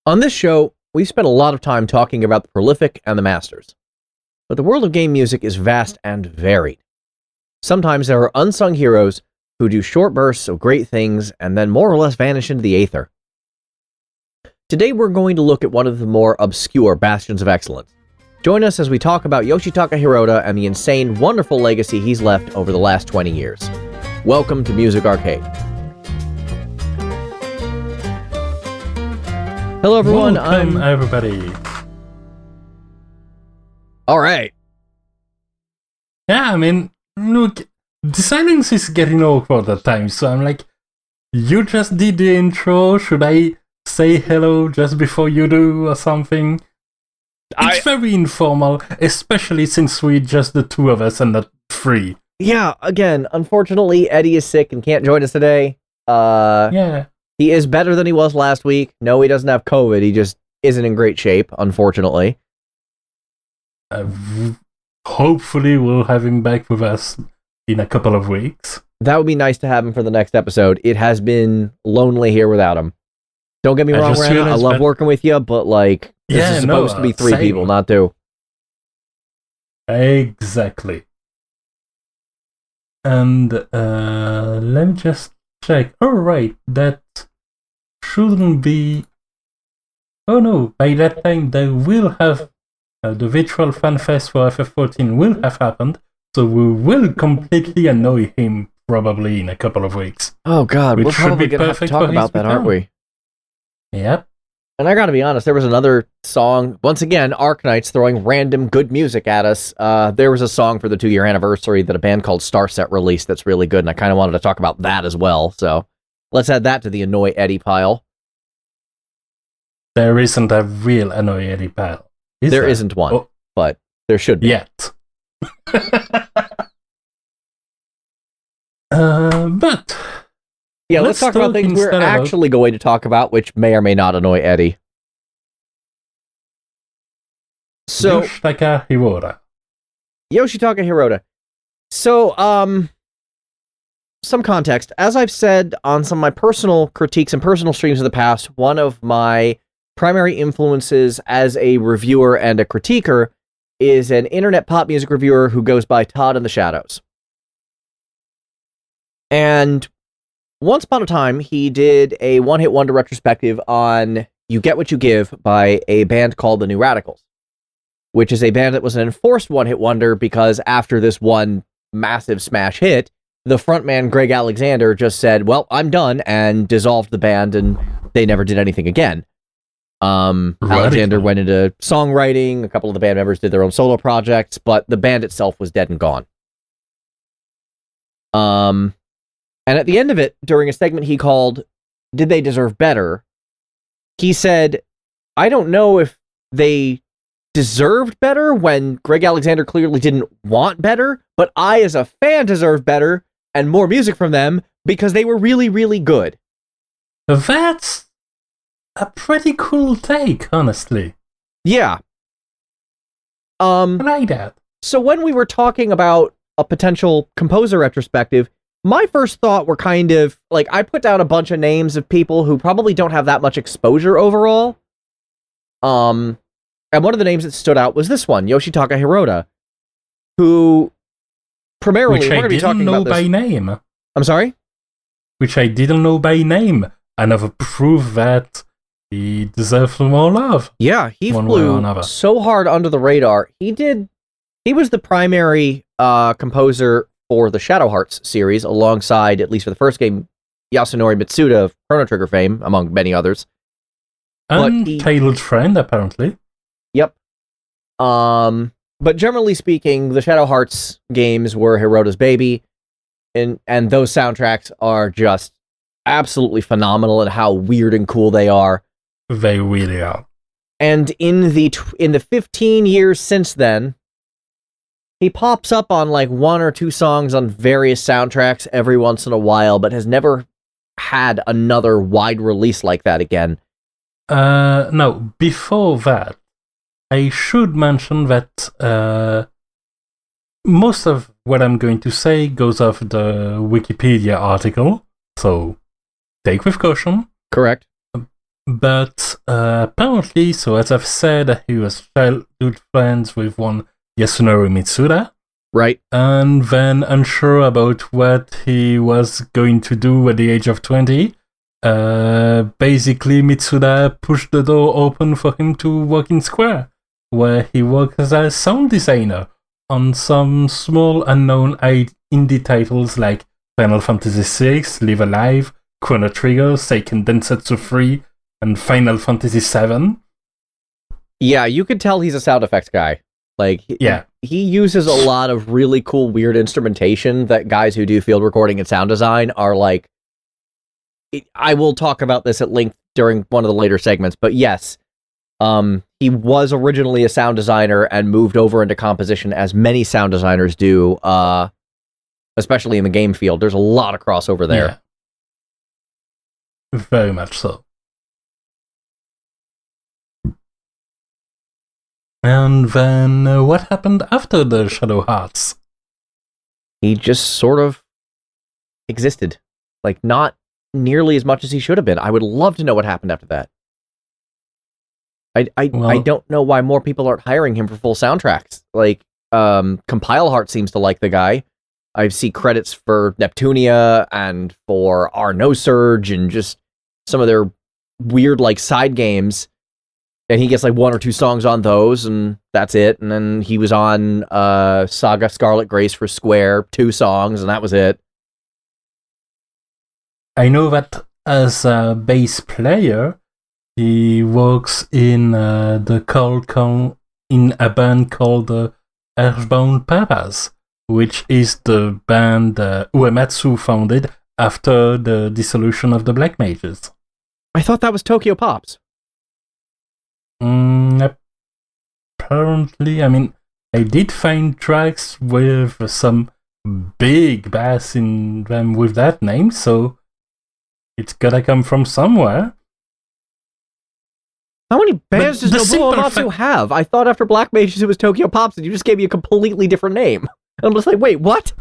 On this show, we've spent a lot of time talking about the prolific and the masters. But the world of game music is vast and varied. Sometimes there are unsung heroes who do short bursts of great things and then more or less vanish into the aether. Today we're going to look at one of the more obscure bastions of excellence. Join us as we talk about Yoshitaka Hirota and the insane, wonderful legacy he's left over the last 20 years. Welcome to Music Arcade. Hello everyone, Welcome everybody. Alright. Yeah, I mean, look, the silence is getting awkward at times, so I'm like, you just did the intro, should I say hello just before you do or something? It's very informal, especially since we're just the two of us and not three. Yeah, again, unfortunately, Eddie is sick and can't join us today. Yeah. He is better than he was last week. No, he doesn't have COVID. He just isn't in great shape, unfortunately. Hopefully we'll have him back with us in a couple of weeks. That would be nice to have him for the next episode. It has been lonely here without him. Don't get me wrong, Rana, I love working with you, but like, this is supposed to be three people, not two. Exactly. And let me just check. Oh, right, that shouldn't be... Oh no, by that time they will have... the virtual fanfest for FF14 will have happened, so we will completely annoy him probably in a couple of weeks. Oh god, we're probably going to have to talk about that, aren't we? Yep. And I gotta be honest, there was another song, once again, Arknights throwing random good music at us. There was a song for the 2-year anniversary that a band called Starset released that's really good, and I kind of wanted to talk about that as well, so let's add that to the Annoy Eddie pile. There isn't a real Annoy Eddie pile. There isn't one, but there should be. Yet. But... Yeah, let's talk about things we're actually going to talk about, which may or may not annoy Eddie. So, Yoshitaka Hirota. Yoshitaka Hirota. So, some context. As I've said on some of my personal critiques and personal streams in the past, one of my primary influences as a reviewer and a critiquer is an internet pop music reviewer who goes by Todd in the Shadows. And once upon a time, he did a one-hit wonder retrospective on You Get What You Give by a band called the New Radicals, which is a band that was an enforced one-hit wonder because after this one massive smash hit, the frontman Greg Alexander just said, well, I'm done, and dissolved the band, and they never did anything again. Alexander went into songwriting, a couple of the band members did their own solo projects, but the band itself was dead and gone. And at the end of it, during a segment he called, Did They Deserve Better? He said, I don't know if they deserved better when Greg Alexander clearly didn't want better, but I as a fan deserve better and more music from them because they were really, really good. That's a pretty cool take, honestly. Yeah. I like that. So when we were talking about a potential composer retrospective, my first thought were kind of, like, I put down a bunch of names of people who probably don't have that much exposure overall. And one of the names that stood out was this one, Yoshitaka Hirota, who primarily... Which I didn't know by name. I'm sorry? Which I didn't know by name. Another proof that he deserves more love. Yeah, he flew so hard under the radar. He was the primary composer for the Shadow Hearts series, alongside, at least for the first game, Yasunori Mitsuda of Chrono Trigger fame, among many others. Untitled Friend, apparently. Yep. But generally speaking, the Shadow Hearts games were Hirota's baby, and those soundtracks are just absolutely phenomenal at how weird and cool they are. They really are. And in the 15 years since then, he pops up on like one or two songs on various soundtracks every once in a while, but has never had another wide release like that again. No, before that, I should mention that most of what I'm going to say goes off the Wikipedia article, so take with caution. Correct. But apparently apparently, so as I've said, he was childhood friends with one Yasunori Mitsuda. Right. And then unsure about what he was going to do at the age of 20. Basically, Mitsuda pushed the door open for him to work in Square, where he worked as a sound designer on some small unknown indie titles like Final Fantasy VI, Live Alive, Chrono Trigger, Seiken Densetsu 3, and Final Fantasy VII. Yeah, you could tell he's a sound effects guy. Like, he uses a lot of really cool, weird instrumentation that guys who do field recording and sound design are like... I will talk about this at length during one of the later segments, but yes, he was originally a sound designer and moved over into composition, as many sound designers do, especially in the game field. There's a lot of crossover there. Yeah. Very much so. And then what happened after the Shadow Hearts? He just sort of existed. Like, not nearly as much as he should have been. I would love to know what happened after that. I don't know why more people aren't hiring him for full soundtracks. Like, Compile Heart seems to like the guy. I see credits for Neptunia and for Our No Surge and just some of their weird, like, side games. And he gets like 1 or 2 songs on those, and that's it. And then he was on Saga Scarlet Grace for Square, 2 songs, and that was it. I know that as a bass player, he works in in a band called Earthbound Papas, which is the band Uematsu founded after the dissolution of the Black Mages. I thought that was Tokyo Pops. Apparently, I mean, I did find tracks with some big bass in them with that name, so it's gotta come from somewhere. How many bands does Nobuo Uematsu have? I thought after Black Mages it was Tokyo Pops, and you just gave me a completely different name. I'm just like, wait, what?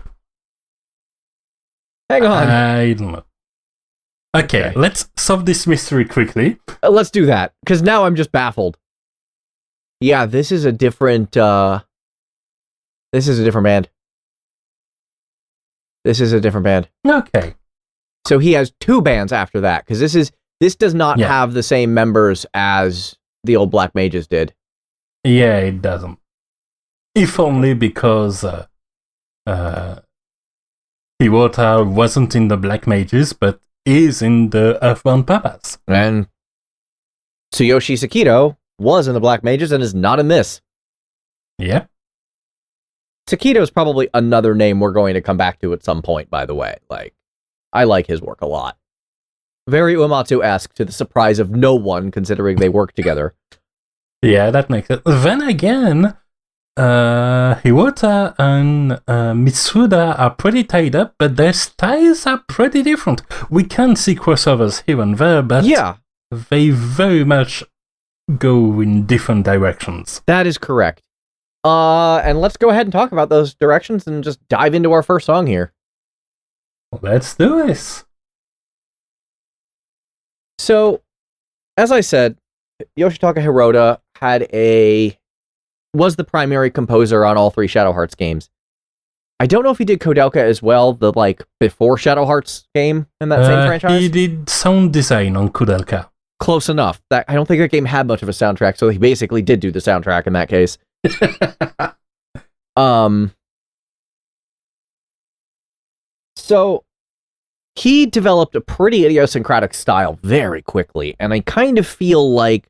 Hang on. I don't know. Okay, let's solve this mystery quickly. Let's do that, because now I'm just baffled. Yeah, this is a different band. This is a different band. Okay. So he has 2 bands after that, because this does not have the same members as the old Black Mages did. Yeah, it doesn't. If only because Hirota wasn't in the Black Mages, but is in the Earthbound Papas. And Tsuyoshi Sakido was in the Black Mages and is not in this. Yeah. Sakido is probably another name we're going to come back to at some point, by the way. Like, I like his work a lot. Very Uematsu-esque, to the surprise of no one, considering they work together. Yeah, that makes it. Then again, Hirota and Mitsuda are pretty tied up, but their styles are pretty different. We can see crossovers here and there, but they very much go in different directions. That is correct. And let's go ahead and talk about those directions and just dive into our first song here. Let's do this. So, as I said, Yoshitaka Hirota was the primary composer on all 3 Shadow Hearts games. I don't know if he did Koudelka as well, the before Shadow Hearts game in that same franchise. He did sound design on Koudelka. Close enough. I don't think that game had much of a soundtrack, so he basically did do the soundtrack in that case. So he developed a pretty idiosyncratic style very quickly, and I kind of feel like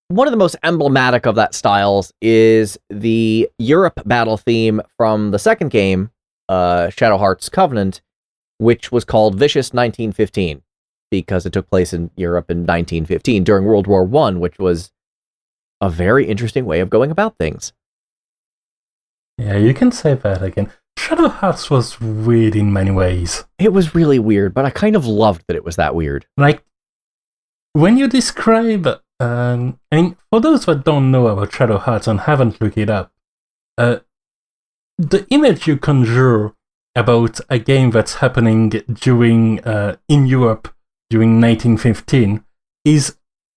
one of the most emblematic of that styles is the Europe battle theme from the second game, Shadow Hearts Covenant, which was called Vicious 1915, because it took place in Europe in 1915 during World War I, which was a very interesting way of going about things. Yeah, you can say that again. Shadow Hearts was weird in many ways. It was really weird, but I kind of loved that it was that weird. Like, when you describe... and for those that don't know about Shadow Hearts and haven't looked it up, the image you conjure about a game that's happening during in Europe during 1915 is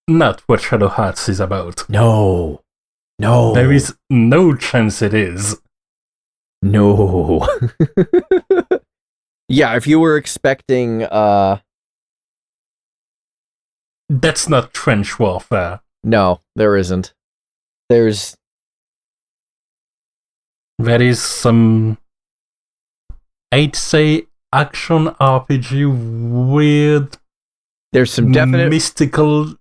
not what Shadow Hearts is about. No. There is no chance it is. No. Yeah, if you were expecting That's not trench warfare. No, there isn't. There is some, I'd say, action RPG weird. There's some definite mystical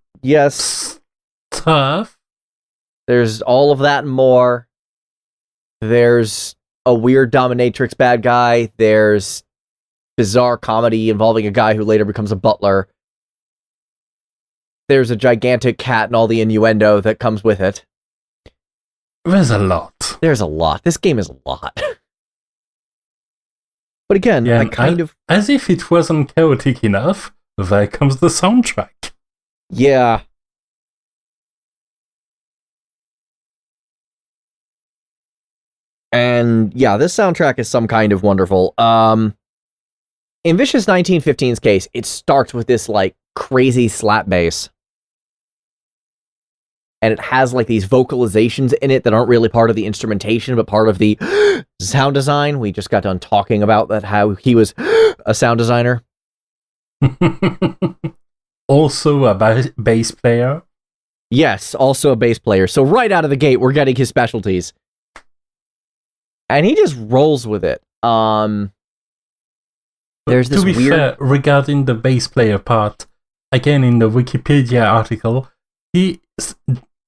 stuff. There's all of that and more. There's a weird dominatrix bad guy. There's bizarre comedy involving a guy who later becomes a butler. There's a gigantic cat and all the innuendo that comes with it. There's a lot. There's a lot. This game is a lot. But again, as if it wasn't chaotic enough, there comes the soundtrack. Yeah. And yeah, this soundtrack is some kind of wonderful. In Vicious 1915's case, it starts with this like crazy slap bass. And it has like these vocalizations in it that aren't really part of the instrumentation, but part of the sound design. We just got done talking about that, how he was a sound designer. Also a bass player. Yes, also a bass player. So right out of the gate, we're getting his specialties. And he just rolls with it. There's this to be fair, regarding the bass player part, again in the Wikipedia article,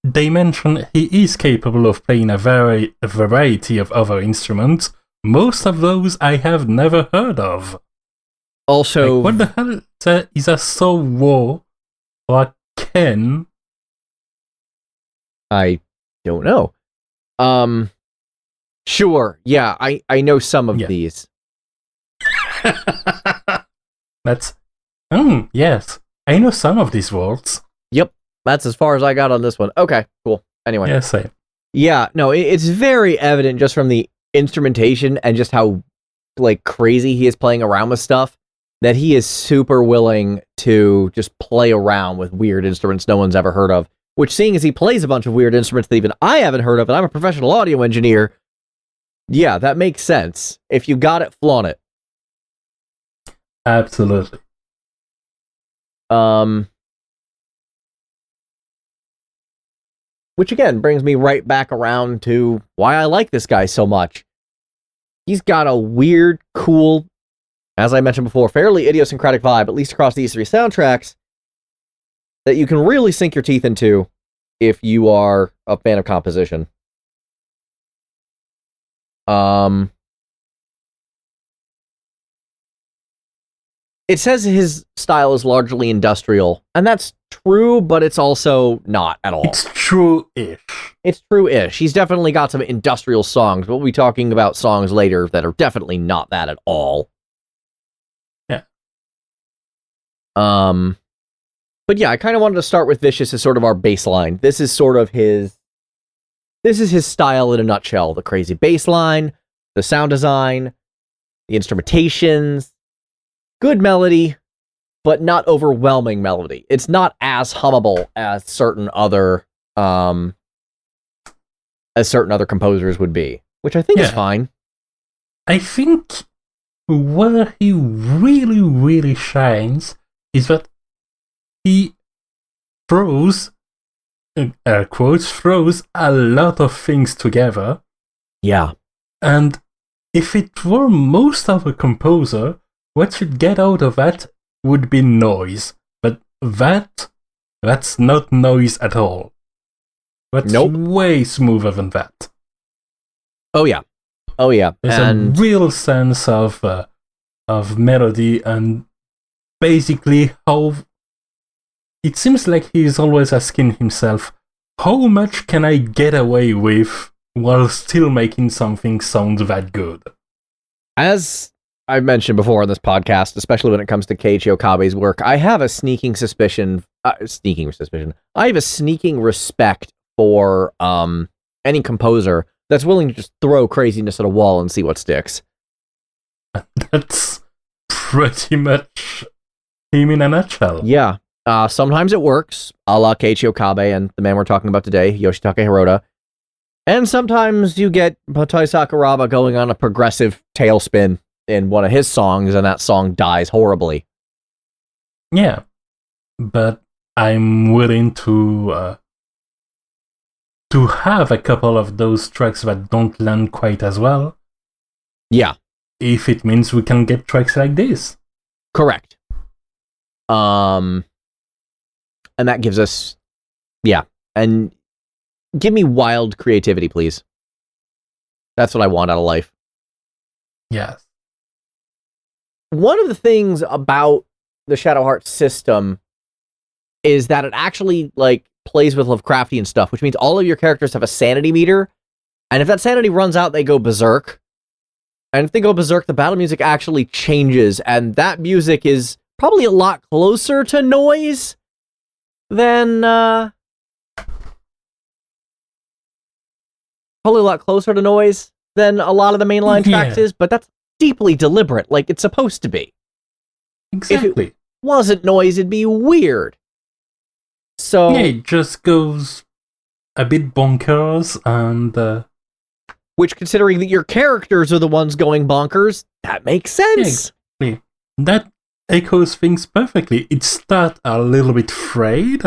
they mention he is capable of playing a variety of other instruments. Most of those I have never heard of. Also, like, what the hell is a so-wo or a ken? I don't know. Sure, yeah, I know some of these. Yes, I know some of these words. Yep, that's as far as I got on this one. Okay, cool. Anyway. Yeah, same. Yeah, no, it's very evident just from the instrumentation and just how like crazy he is playing around with stuff that he is super willing to just play around with weird instruments no one's ever heard of. Which, seeing as he plays a bunch of weird instruments that even I haven't heard of, and I'm a professional audio engineer, yeah, that makes sense. If you got it, flaunt it. Absolutely. Which again brings me right back around to why I like this guy so much. He's got a weird, cool, as I mentioned before, fairly idiosyncratic vibe, at least across these three soundtracks, that you can really sink your teeth into if you are a fan of composition. It says his style is largely industrial, and that's true, but it's also not at all. It's true-ish. It's true-ish. He's definitely got some industrial songs, but we'll be talking about songs later that are definitely not that at all. Yeah. But yeah, I kind of wanted to start with Vicious as sort of our baseline. This is sort of his style in a nutshell. The crazy bass line, the sound design, the instrumentations, good melody, but not overwhelming melody. It's not as hummable as certain other composers would be, which I think is fine. I think where he really, really shines is that he throws, air quotes, throws a lot of things together. Yeah. And if it were most of a composer, what you'd get out of that would be noise. But that's not noise at all. That's way smoother than that. Oh yeah. Oh yeah. There's a real sense of melody and basically how it seems like he's always asking himself, how much can I get away with while still making something sound that good? As I've mentioned before on this podcast, especially when it comes to Keiichi Okabe's work, I have a sneaking respect for any composer that's willing to just throw craziness at a wall and see what sticks. That's pretty much him in a nutshell. Yeah. Sometimes it works, a la Keiichi Okabe and the man we're talking about today, Yoshitaka Hirota. And sometimes you get Motoi Sakuraba going on a progressive tailspin in one of his songs, and that song dies horribly. Yeah, but I'm willing to have a couple of those tracks that don't land quite as well. Yeah. If it means we can get tracks like this. Correct. And that gives us, and give me wild creativity, please. That's what I want out of life. Yes. One of the things about the Shadow Heart system is that it actually, like, plays with Lovecraftian stuff, which means all of your characters have a sanity meter, and if that sanity runs out, they go berserk. And if they go berserk, the battle music actually changes, and that music is probably a lot closer to noise than probably a lot closer to noise than a lot of the mainline tracks is, but that's deeply deliberate, like it's supposed to be. Exactly. If it wasn't noise, it'd be weird. So yeah, it just goes a bit bonkers, and which, considering that your characters are the ones going bonkers, that makes sense. Yeah, exactly. That echoes things perfectly. It starts a little bit frayed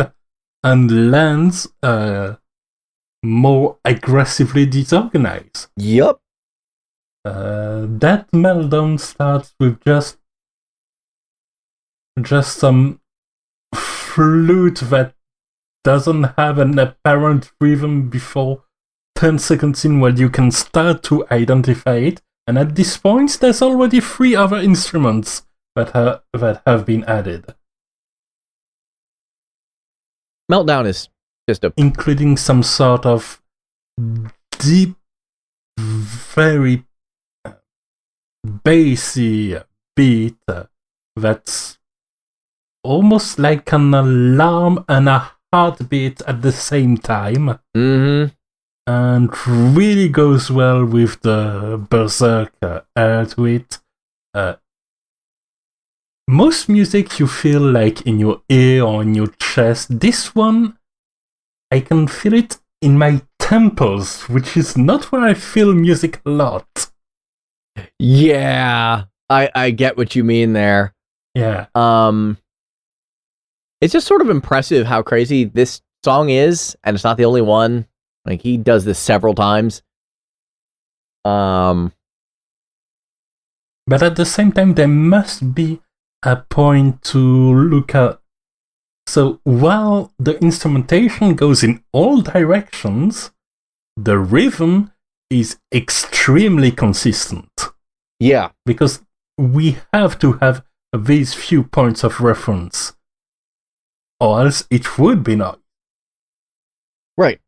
and lands more aggressively disorganized. Yup. That meltdown starts with just some flute that doesn't have an apparent rhythm before 10 seconds in, where you can start to identify it, and at this point there's already 3 other instruments that have been added. Meltdown is just including some sort of deep, very bassy beat that's almost like an alarm and a heartbeat at the same time. Mm-hmm. And really goes well with the berserk air to it. Most music you feel like in your ear or in your chest. This one, I can feel it in my temples, which is not where I feel music a lot. Yeah, I get what you mean there. Yeah. It's just sort of impressive how crazy this song is, and it's not the only one. Like, he does this several times. But at the same time, there must be a point to look at. So while the instrumentation goes in all directions, the rhythm is extremely consistent. Yeah. Because we have to have these few points of reference, or else it would be not. Right.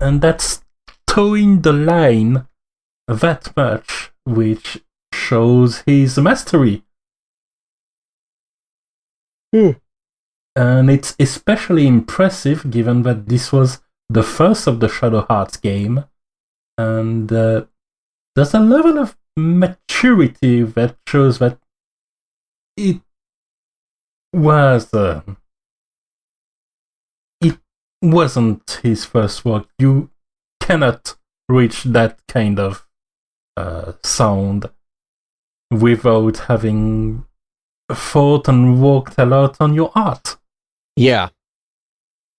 And that's towing the line that much, which shows his mastery. And it's especially impressive given that this was the first of the Shadow Hearts game, and there's a level of maturity that shows that it wasn't his first work. You cannot reach that kind of sound without having thought and worked a lot on your art. Yeah.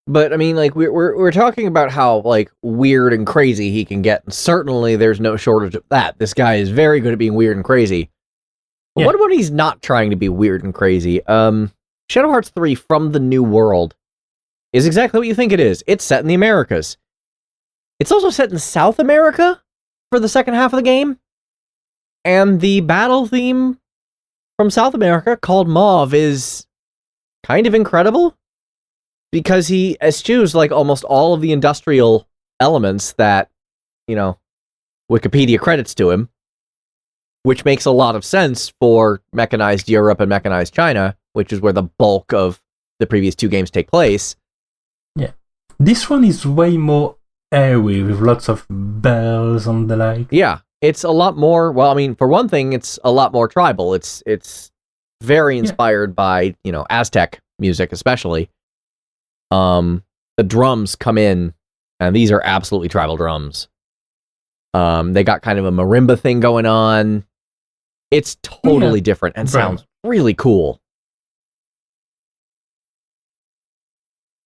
But I mean, like, we're talking about how, like, weird and crazy he can get, and certainly there's no shortage of that. This guy is very good at being weird and crazy. But Yeah. what about he's not trying to be weird and crazy? Shadow Hearts 3 From the New World is exactly what you think it is. It's set in the Americas. It's also set in South America for the second half of the game. And the battle theme from South America, called Mauve, is kind of incredible, because he eschews, like, almost all of the industrial elements that, you know, Wikipedia credits to him, which makes a lot of sense for mechanized Europe and mechanized China, which is where the bulk of the previous 2 games take place. Yeah. This one is way more airy, with lots of bells and the like. Yeah, it's a lot more, well, I mean, for one thing, it's a lot more tribal. It's very inspired by, you know, Aztec music especially. The drums come in, and these are absolutely tribal drums. They got kind of a marimba thing going on. It's totally different and sounds really cool.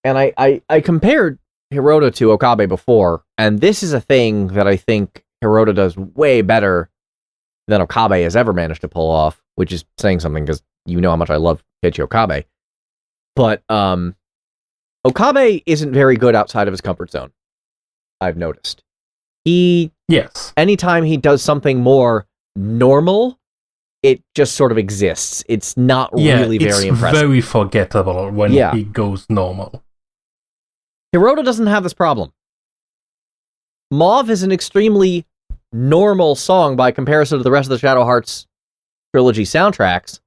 And I compared Hirota to Okabe before, and this is a thing that I think Hirota does way better than Okabe has ever managed to pull off, which is saying something because you know how much I love Keiichi Okabe. But Okabe isn't very good outside of his comfort zone, I've noticed. Anytime he does something more normal, it just sort of exists. It's not really very impressive. It's very forgettable when he goes normal. Hirota doesn't have this problem. Mauve is an extremely normal song by comparison to the rest of the Shadow Hearts trilogy soundtracks,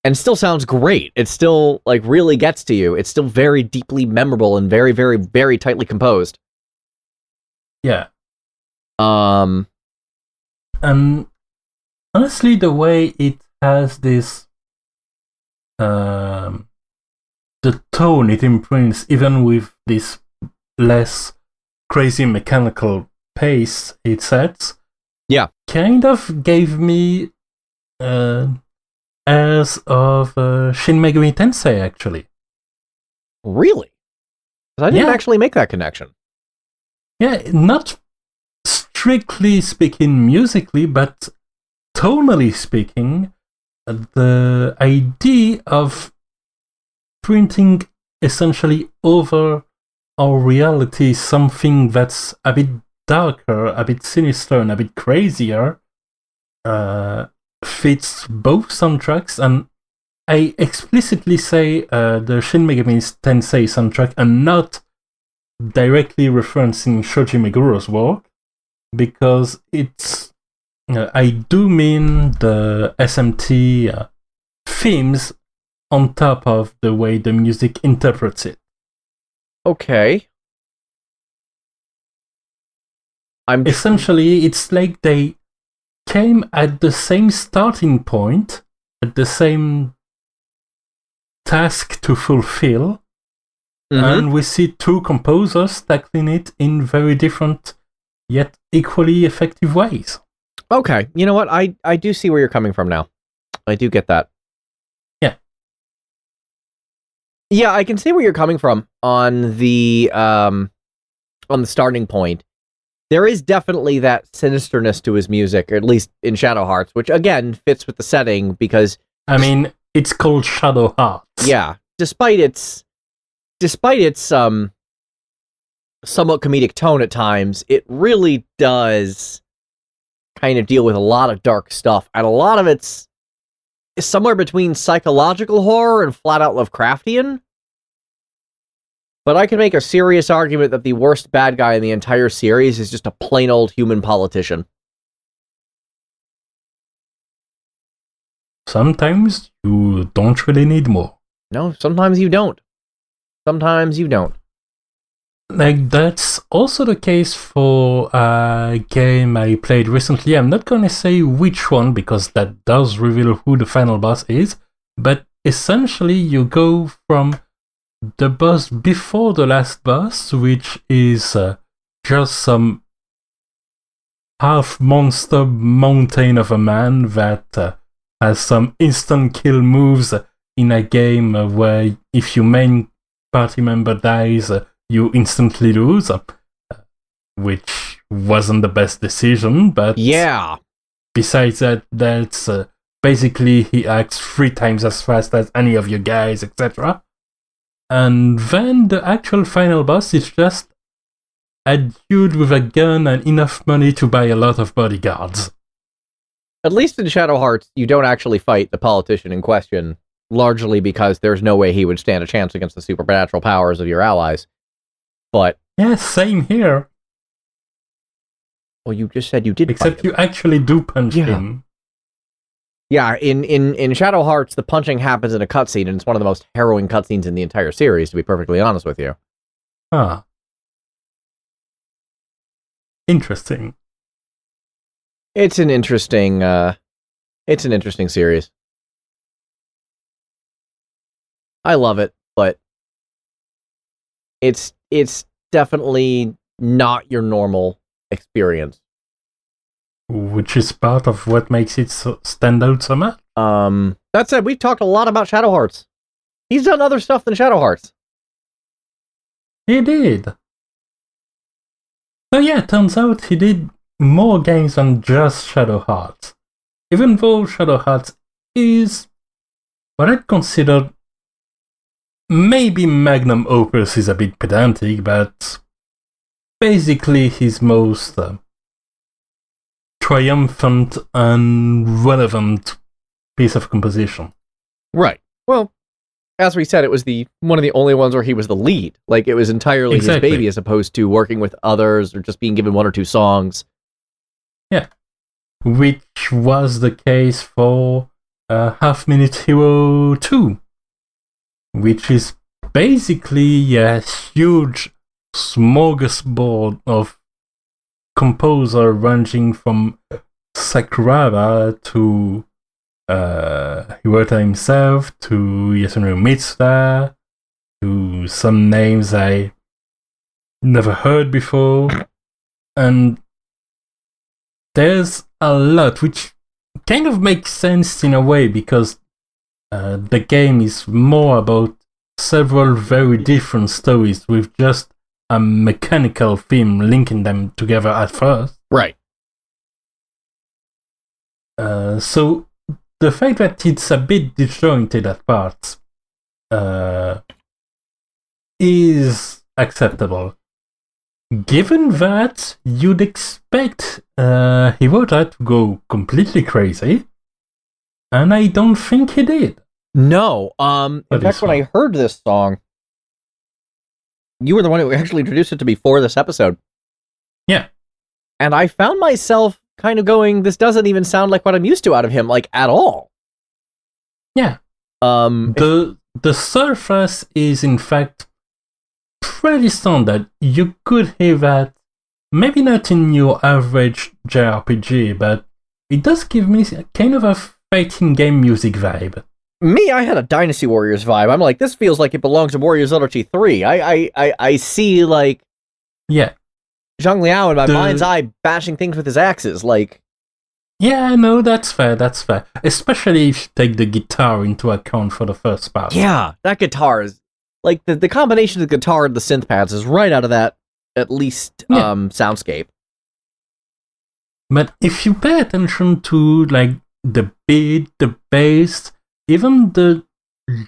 and still sounds great. It still really gets to you. It's still very deeply memorable and very, very, very tightly composed. Yeah. And honestly, the way it has this the tone it imprints, even with this less crazy mechanical pace it sets, kind of gave me airs of Shin Megami Tensei, actually. Really? I didn't actually make that connection. Yeah, not strictly speaking musically, but tonally speaking, the idea of printing essentially over our reality something that's a bit darker, a bit sinister, and a bit crazier fits both soundtracks. And I explicitly say the Shin Megami Tensei soundtrack and not directly referencing Shoji Meguro's work, because it's I do mean the SMT themes on top of the way the music interprets it. Okay. Essentially, it's like they came at the same starting point, at the same task to fulfill, and we see two composers tackling it in very different yet equally effective ways. Okay, you know what? I do see where you're coming from now. I do get that. Yeah, I can see where you're coming from on the starting point. There is definitely that sinisterness to his music, or at least in Shadow Hearts, which again fits with the setting because it's called Shadow Hearts. Yeah, despite its somewhat comedic tone at times, it really does kind of deal with a lot of dark stuff, and a lot of it's somewhere between psychological horror and flat out Lovecraftian. But I can make a serious argument that the worst bad guy in the entire series is just a plain old human politician. Sometimes you don't really need more. No, sometimes you don't. Sometimes you don't. That's also the case for a game I played recently. I'm not going to say which one, because that does reveal who the final boss is, but essentially you go from the boss before the last boss, which is just some half-monster mountain of a man that has some instant kill moves in a game where if your main party member dies, you instantly lose, which wasn't the best decision, but besides that, that's basically he acts 3 times as fast as any of your guys, etc. And then the actual final boss is just a dude with a gun and enough money to buy a lot of bodyguards. At least in Shadow Hearts, you don't actually fight the politician in question, largely because there's no way he would stand a chance against the supernatural powers of your allies. But yeah, same here. Well, you just said you did. Except you actually do punch him. Yeah, in Shadow Hearts, the punching happens in a cutscene, and it's one of the most harrowing cutscenes in the entire series, to be perfectly honest with you. Huh. Interesting. It's an interesting series. I love it, but it's definitely not your normal experience. Which is part of what makes it stand out so much. That said, we've talked a lot about Shadow Hearts. He's done other stuff than Shadow Hearts. He did. So yeah, turns out he did more games than just Shadow Hearts. Even though Shadow Hearts is what I'd consider maybe magnum opus is a bit pedantic, but basically his most triumphant and relevant piece of composition. Right. Well, as we said, it was one of the only ones where he was the lead. Like, it was entirely his baby, as opposed to working with others or just being given one or two songs. Yeah. Which was the case for Half Minute Hero 2. Which is basically a huge smorgasbord of composer ranging from Sakuraba to Hirota himself, to Yasunori Mitsuda, to some names I never heard before. And there's a lot, which kind of makes sense in a way, because the game is more about several very different stories with just a mechanical theme linking them together at first. Right. So the fact that it's a bit disjointed at parts is acceptable. Given that you'd expect Hirota to go completely crazy, and I don't think he did. No. In fact, when I heard this song, you were the one who actually introduced it to me for this episode. Yeah. And I found myself kind of going, this doesn't even sound like what I'm used to out of him, like, at all. Yeah. The surface is, in fact, pretty standard. You could hear that, maybe not in your average JRPG, but it does give me kind of a fighting game music vibe. Me, I had a Dynasty Warriors vibe. I'm like, this feels like it belongs to Warriors Liturgy 3. I see, like... Yeah. Zhang Liao in my mind's eye bashing things with his axes, like... Yeah, no, that's fair. Especially if you take the guitar into account for the first part. Yeah, that guitar is... Like, the combination of the guitar and the synth pads is right out of that, at least, soundscape. But if you pay attention to, like, the beat, the bass, even the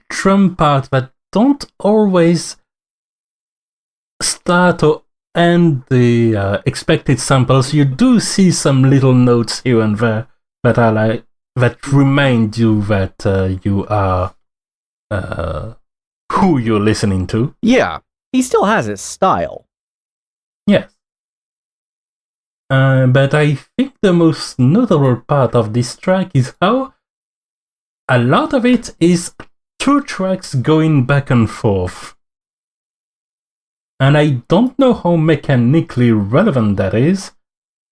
drum part that don't always start or end the expected samples, you do see some little notes here and there that are like that remind you that you are who you're listening to. Yeah, he still has his style. Yes. But I think the most notable part of this track is how a lot of it is two tracks going back and forth. And I don't know how mechanically relevant that is,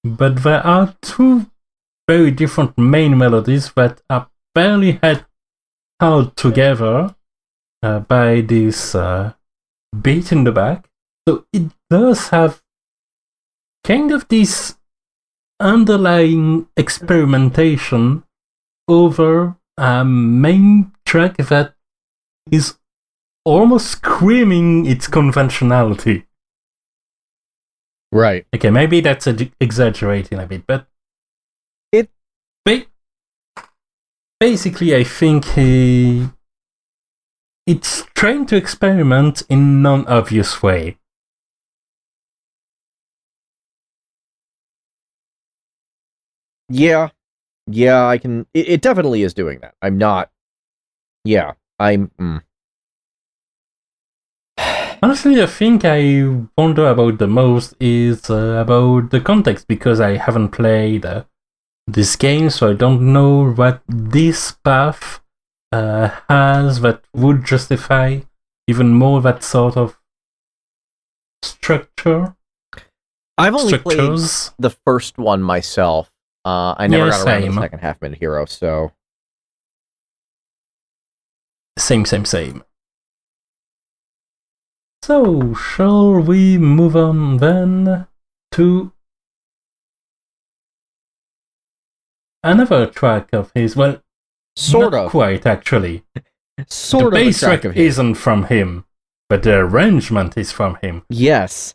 but there are two very different main melodies that are barely held together by this beat in the back. So it does have kind of this underlying experimentation over a main track that is almost screaming its conventionality. Right. Okay, maybe that's exaggerating a bit, but basically I think it's trying to experiment in non-obvious way. Yeah, I can... It definitely is doing that. I'm not... Yeah, I'm... Honestly, the thing I wonder about the most is about the context, because I haven't played this game, so I don't know what this path has that would justify even more that sort of structure. I've only played the first one myself. I never got around to the second Half Minute Hero, so... Same. So, shall we move on then to another track of his? Well, Sort not of. quite, actually. Sort the of a bass track track of his. isn't from him, but the arrangement is from him. Yes.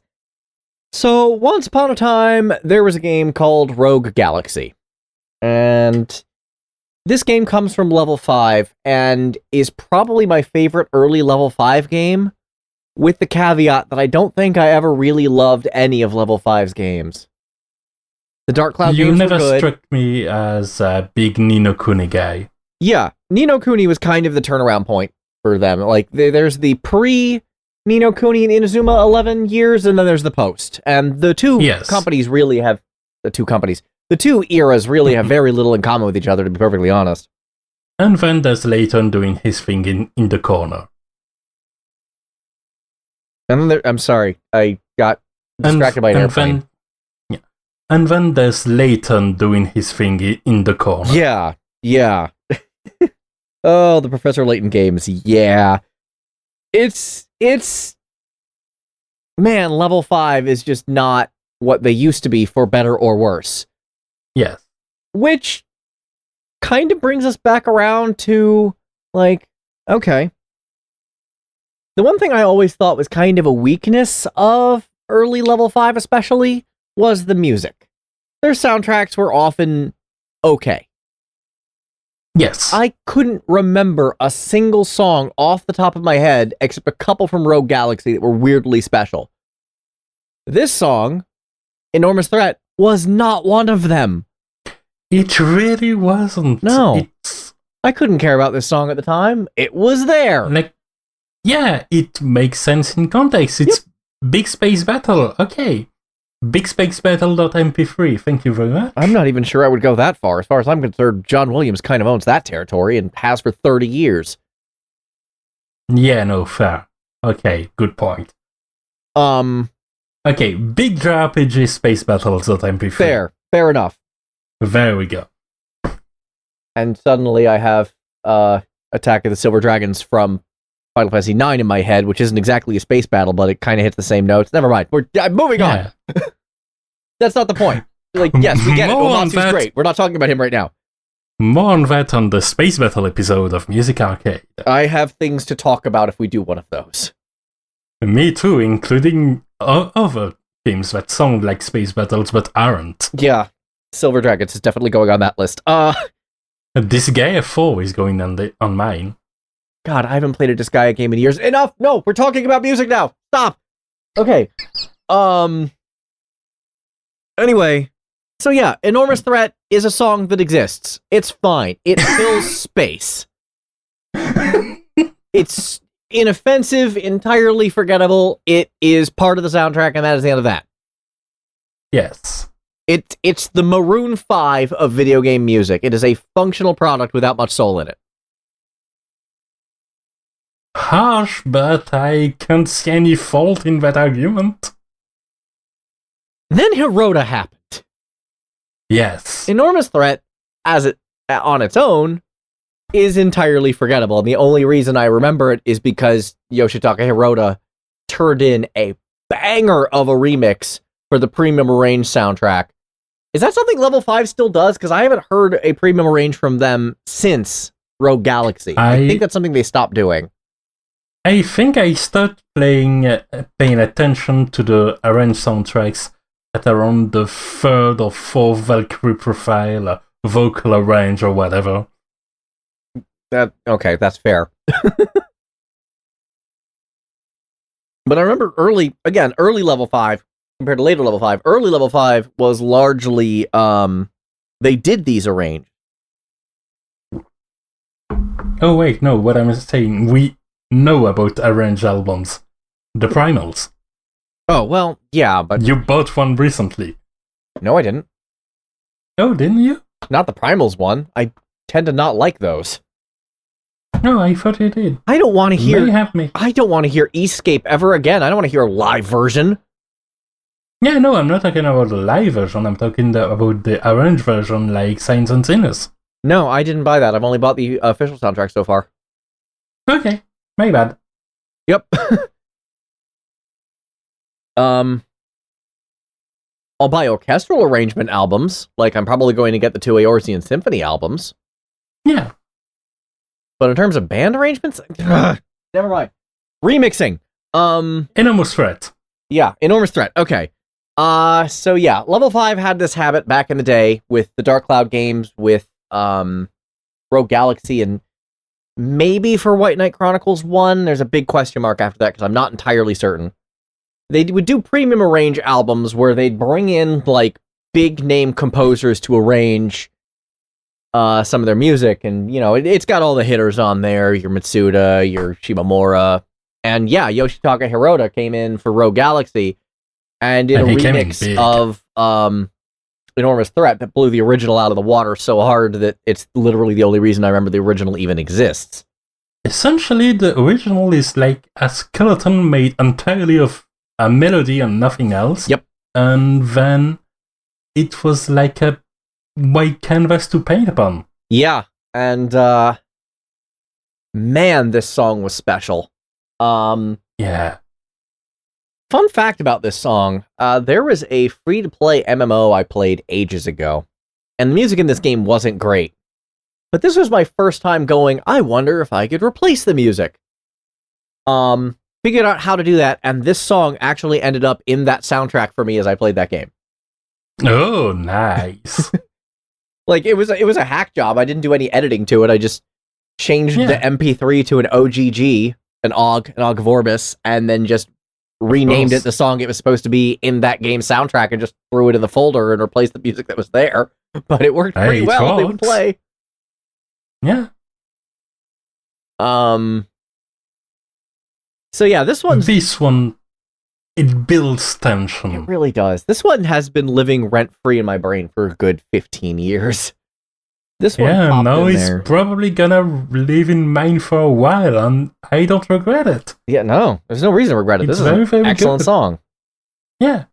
So, once upon a time, there was a game called Rogue Galaxy. And this game comes from Level 5 and is probably my favorite early Level 5 game, with the caveat that I don't think I ever really loved any of Level 5's games. The Dark Cloud You games never were good. struck me as a big Ni no Kuni guy. Yeah, Ni no Kuni was kind of the turnaround point for them. Like, there's the pre-Ni no Kuni and Inazuma 11 years, and then there's the post. And the two companies really have... The two eras really have very little in common with each other, to be perfectly honest. And then there's Layton doing his thing in the corner. And then I'm sorry, I got distracted by an airplane. And then there's Layton doing his thing in the corner. Yeah. Oh, the Professor Layton games, yeah. It's... Man, Level 5 is just not what they used to be, for better or worse. Yes. Which kind of brings us back around to, like, okay. The one thing I always thought was kind of a weakness of early Level 5 especially was the music. Their soundtracks were often okay. Yes. I couldn't remember a single song off the top of my head except a couple from Rogue Galaxy that were weirdly special. This song, Enormous Threat, was not one of them. It really wasn't. No. I couldn't care about this song at the time. It was there. Like, yeah, it makes sense in context. It's Big Space Battle. Okay. Big Space Battle.mp3. Thank you very much. I'm not even sure I would go that far. As far as I'm concerned, John Williams kind of owns that territory and has for 30 years. Yeah, no, fair. Okay, good point. Okay, Big JRPG Space Battles.mp3. Fair enough. There we go. And suddenly I have Attack of the Silver Dragons from Final Fantasy IX in my head, which isn't exactly a space battle, but it kind of hits the same notes. Never mind. We're moving on. That's not the point. Like, yes, we get it. Uematsu's great. We're not talking about him right now. More on that on the Space Battle episode of Music Arcade. I have things to talk about if we do one of those. Me too, including other games that sound like space battles but aren't. Yeah, Silver Dragons is definitely going on that list. Disgaea 4 is going on mine. God, I haven't played a Disgaea game in years. Enough! No, we're talking about music now. Stop. Okay. Anyway, so yeah, Enormous Threat is a song that exists. It's fine. It fills space. It's inoffensive, entirely forgettable. It is part of the soundtrack, and that is the end of that. Yes. It's the Maroon 5 of video game music. It is a functional product without much soul in it. Harsh, but I can't see any fault in that argument. Then Hirota happened. Yes. Enormous Threat, as it on its own, is entirely forgettable. And the only reason I remember it is because Yoshitaka Hirota turned in a banger of a remix for the Premium Arrange soundtrack. Is that something Level 5 still does? Because I haven't heard a Premium Arrange from them since Rogue Galaxy. I think that's something they stopped doing. I think I started paying attention to the Arrange soundtracks at around the third or fourth Valkyrie profile, vocal arrange or whatever. Okay, that's fair. But I remember early Level 5 compared to later Level 5. Early Level 5 was largely, they did these arrange. Oh wait, no, what I'm saying, we know about arrange albums. The Primals. Oh, well, yeah, but... You bought one recently. No, I didn't. Oh, didn't you? Not the Primals one. I tend to not like those. No, I thought you did. I don't want to hear... Me. I don't want to hear Escape ever again. I don't want to hear a live version. Yeah, no, I'm not talking about the live version. I'm talking about the arranged version, like Signs and Sinners. No, I didn't buy that. I've only bought the official soundtrack so far. Okay, my bad. Yep. I'll buy orchestral arrangement albums. Like, I'm probably going to get the two Eorzean Symphony albums. Yeah. But in terms of band arrangements, never mind. Remixing. Enormous Threat. Yeah, Enormous Threat. Okay. So yeah, Level 5 had this habit back in the day with the Dark Cloud games, with Rogue Galaxy, and maybe for White Knight Chronicles 1. There's a big question mark after that because I'm not entirely certain. They would do premium arrange albums where they'd bring in like big name composers to arrange some of their music, and you know it's got all the hitters on there, your Mitsuda, your Shimamura, and yeah, Yoshitaka Hirota came in for Rogue Galaxy and did a remix of Enormous Threat that blew the original out of the water so hard that it's literally the only reason I remember the original even exists. Essentially, the original is like a skeleton made entirely of a melody and nothing else. Yep. And then it was like a white canvas to paint upon. Yeah, and man, this song was special. Yeah. Fun fact about this song, there was a free-to-play MMO I played ages ago, and the music in this game wasn't great. But this was my first time going, I wonder if I could replace the music. Figured out how to do that, and this song actually ended up in that soundtrack for me as I played that game. Oh, nice. Like, it was a hack job. I didn't do any editing to it. I just changed the MP3 to an OGG, an OGG Vorbis, and then just renamed it the song it was supposed to be in that game soundtrack and just threw it in the folder and replaced the music that was there. But it worked pretty well. They would play. Yeah. So yeah, this one, it builds tension. It really does. This one has been living rent-free in my brain for a good 15 years. This one yeah, now it's there. Probably gonna live in mine for a while, and I don't regret it. Yeah, no, there's no reason to regret it. This is an excellent song. Yeah.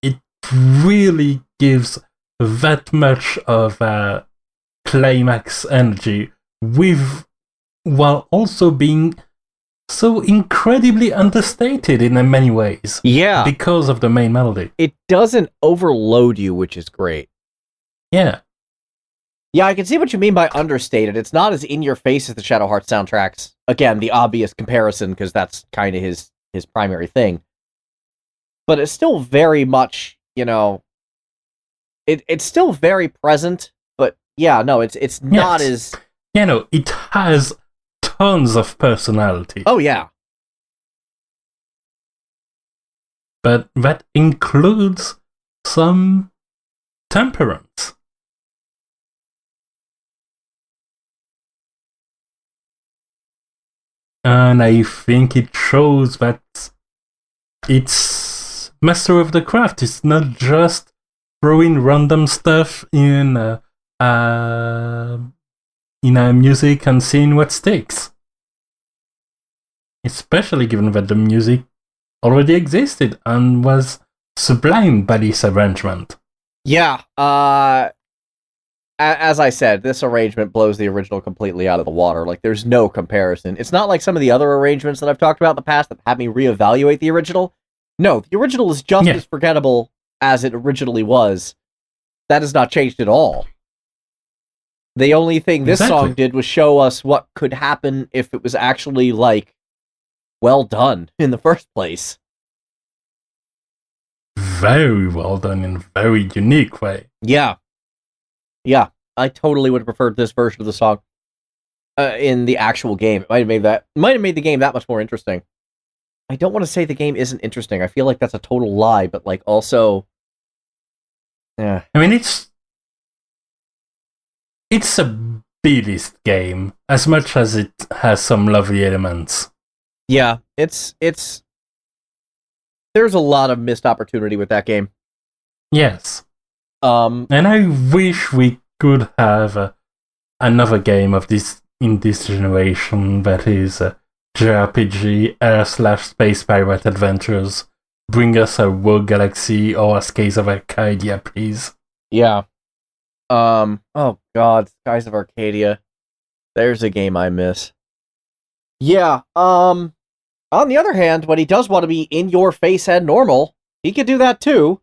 It really gives that much of a climax energy while also being so incredibly understated in many ways. Yeah. Because of the main melody. It doesn't overload you, which is great. Yeah. Yeah, I can see what you mean by understated. It's not as in your face as the Shadow Hearts soundtracks. Again, the obvious comparison, because that's kind of his primary thing. But it's still very much, you know, it's still very present, but yeah, no, it's not as... You know, it has tons of personality. Oh, yeah. But that includes some temperance. And I think it shows that it's master of the craft. It's not just throwing random stuff in a music and seeing what sticks. Especially given that the music already existed and was sublimed by this arrangement. Yeah, as I said, this arrangement blows the original completely out of the water. Like, there's no comparison. It's not like some of the other arrangements that I've talked about in the past that had me reevaluate the original. No, the original is just as forgettable as it originally was. That has not changed at all. The only thing this song did was show us what could happen if it was actually, like, well done in the first place. Very well done in a very unique way. Yeah. Yeah, I totally would have preferred this version of the song in the actual game. It might have made the game that much more interesting. I don't want to say the game isn't interesting. I feel like that's a total lie, but like also, yeah. I mean, it's a beatist game as much as it has some lovely elements. Yeah, it's there's a lot of missed opportunity with that game. Yes. And I wish we could have another game of this in this generation that is JRPG /Space Pirate Adventures. Bring us a Rogue Galaxy or a Skies of Arcadia, please. Yeah. Oh god, Skies of Arcadia. There's a game I miss. Yeah. On the other hand, when he does want to be in your face and normal, he could do that too.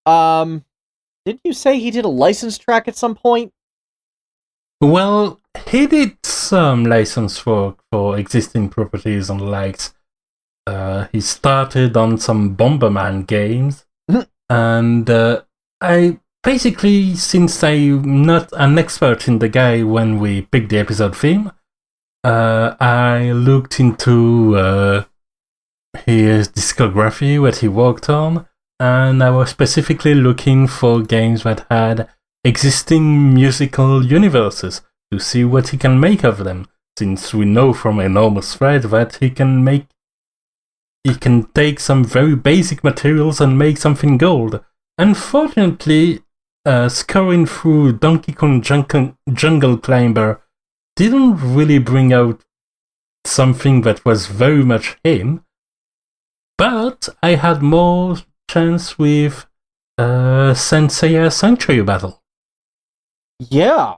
Didn't you say he did a license track at some point? Well, he did some license work for existing properties and the likes. He started on some Bomberman games, and I basically, since I'm not an expert in the guy when we picked the episode theme, I looked into his discography, what he worked on, and I was specifically looking for games that had existing musical universes to see what he can make of them, since we know from Enormous Thread that he can take some very basic materials and make something gold. Unfortunately, scoring through Donkey Kong Jungle Climber didn't really bring out something that was very much him, but I had more chance with Seiya Sanctuary Battle. Yeah.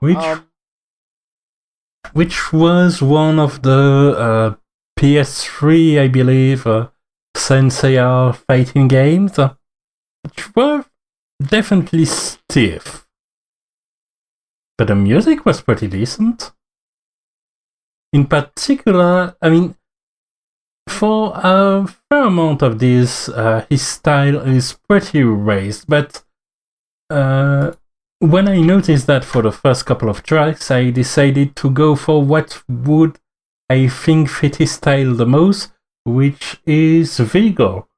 Which was one of the PS3, I believe, Seiya fighting games, which were definitely stiff. But the music was pretty decent. In particular, I mean, for a fair amount of this, his style is pretty raised, but when I noticed that for the first couple of tracks, I decided to go for what would, I think, fit his style the most, which is Virgo,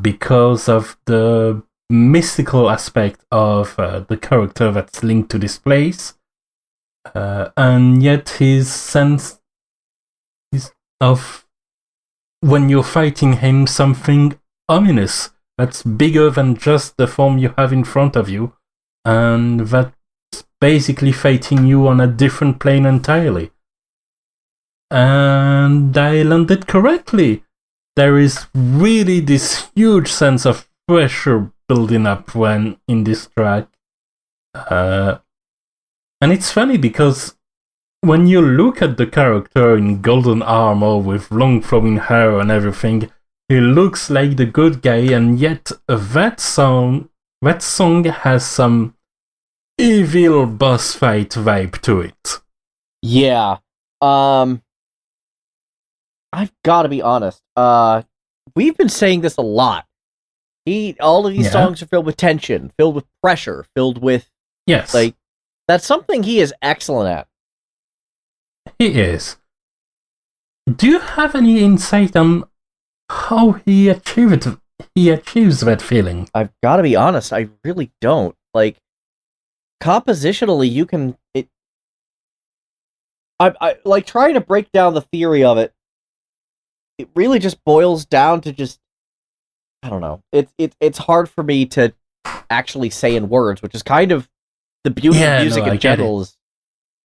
because of the mystical aspect of the character that's linked to this place, and yet his sense of when you're fighting him, something ominous that's bigger than just the form you have in front of you, and that's basically fighting you on a different plane entirely. And I landed correctly. There is really this huge sense of pressure building up when in this track. And it's funny because when you look at the character in golden armor with long flowing hair and everything, he looks like the good guy, and yet that song has some evil boss fight vibe to it. Yeah. I've got to be honest. We've been saying this a lot. All of these songs are filled with tension, filled with pressure, filled with... Yes. Like, that's something he is excellent at. He is. Do you have any insight on how he achieves that feeling? I've got to be honest, I really don't. Like, compositionally, you can... I like, trying to break down the theory of it, it really just boils down to just... I don't know. It's hard for me to actually say in words, which is kind of the beauty of music in general.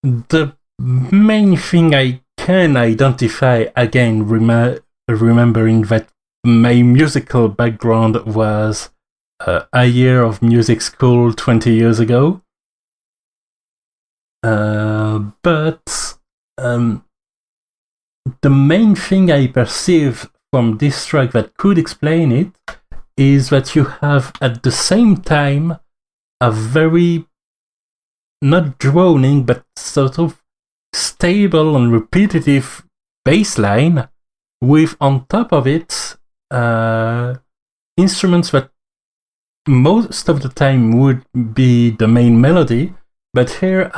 The main thing I can identify, again, remembering that my musical background was a year of music school 20 years ago. But the main thing I perceive from this track that could explain it is that you have at the same time a very not droning but sort of stable and repetitive bass line with on top of it instruments that most of the time would be the main melody, but here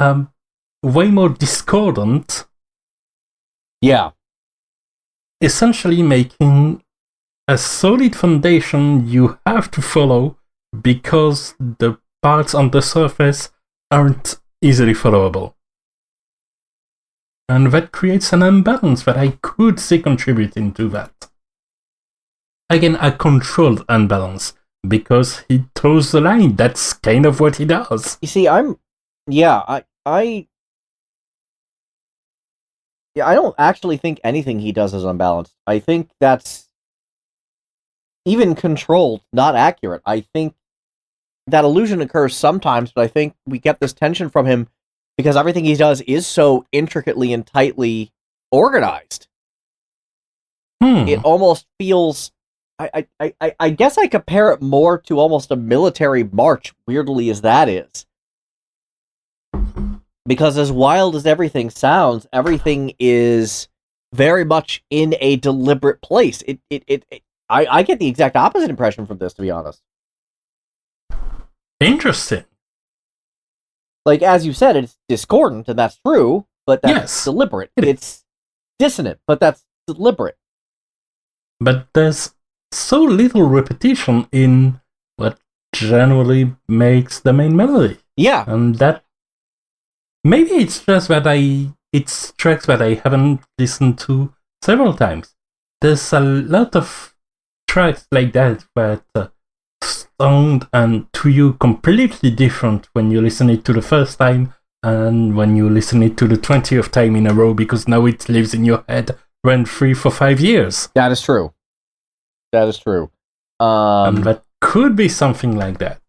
way more discordant. Yeah. Essentially making a solid foundation you have to follow because the parts on the surface aren't easily followable. And that creates an imbalance that I could see contributing to that. Again, a controlled imbalance, because he toes the line. That's kind of what he does. You see, I don't actually think anything he does is unbalanced. I think that's even controlled, not accurate. I think that illusion occurs sometimes, but I think we get this tension from him because everything he does is so intricately and tightly organized. It almost feels... I guess I compare it more to almost a military march, weirdly as that is. Because as wild as everything sounds, everything is very much in a deliberate place. I get the exact opposite impression from this, to be honest. Interesting. Like, as you said, it's discordant, and that's true, but that's deliberate. It's dissonant, but that's deliberate. But there's so little repetition in what generally makes the main melody. Yeah. And that... Maybe it's just that it's tracks that I haven't listened to several times. There's a lot of tracks like that sound and to you completely different when you listen it to the first time and when you listen it to the 20th time in a row, because now it lives in your head rent-free for 5 years. That is true. That is true. And that could be something like that.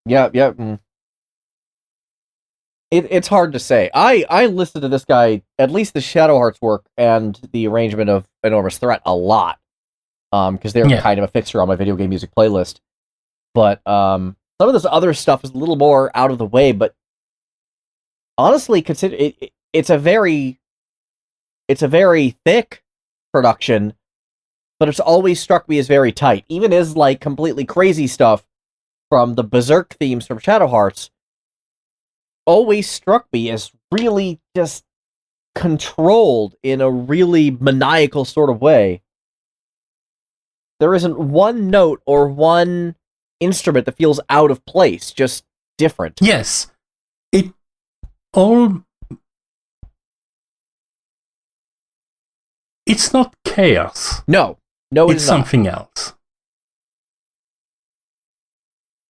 Yeah. It's hard to say. I listened to this guy, at least the Shadow Hearts work and the arrangement of Enormous Threat, a lot. Because they're kind of a fixture on my video game music playlist. But some of this other stuff is a little more out of the way, but honestly, consider it's a very thick production, but it's always struck me as very tight. Even as like completely crazy stuff from the Berserk themes from Shadow Hearts always struck me as really just controlled in a really maniacal sort of way. There isn't one note or one instrument that feels out of place, just different. Yes. It's not chaos. No, it's something else.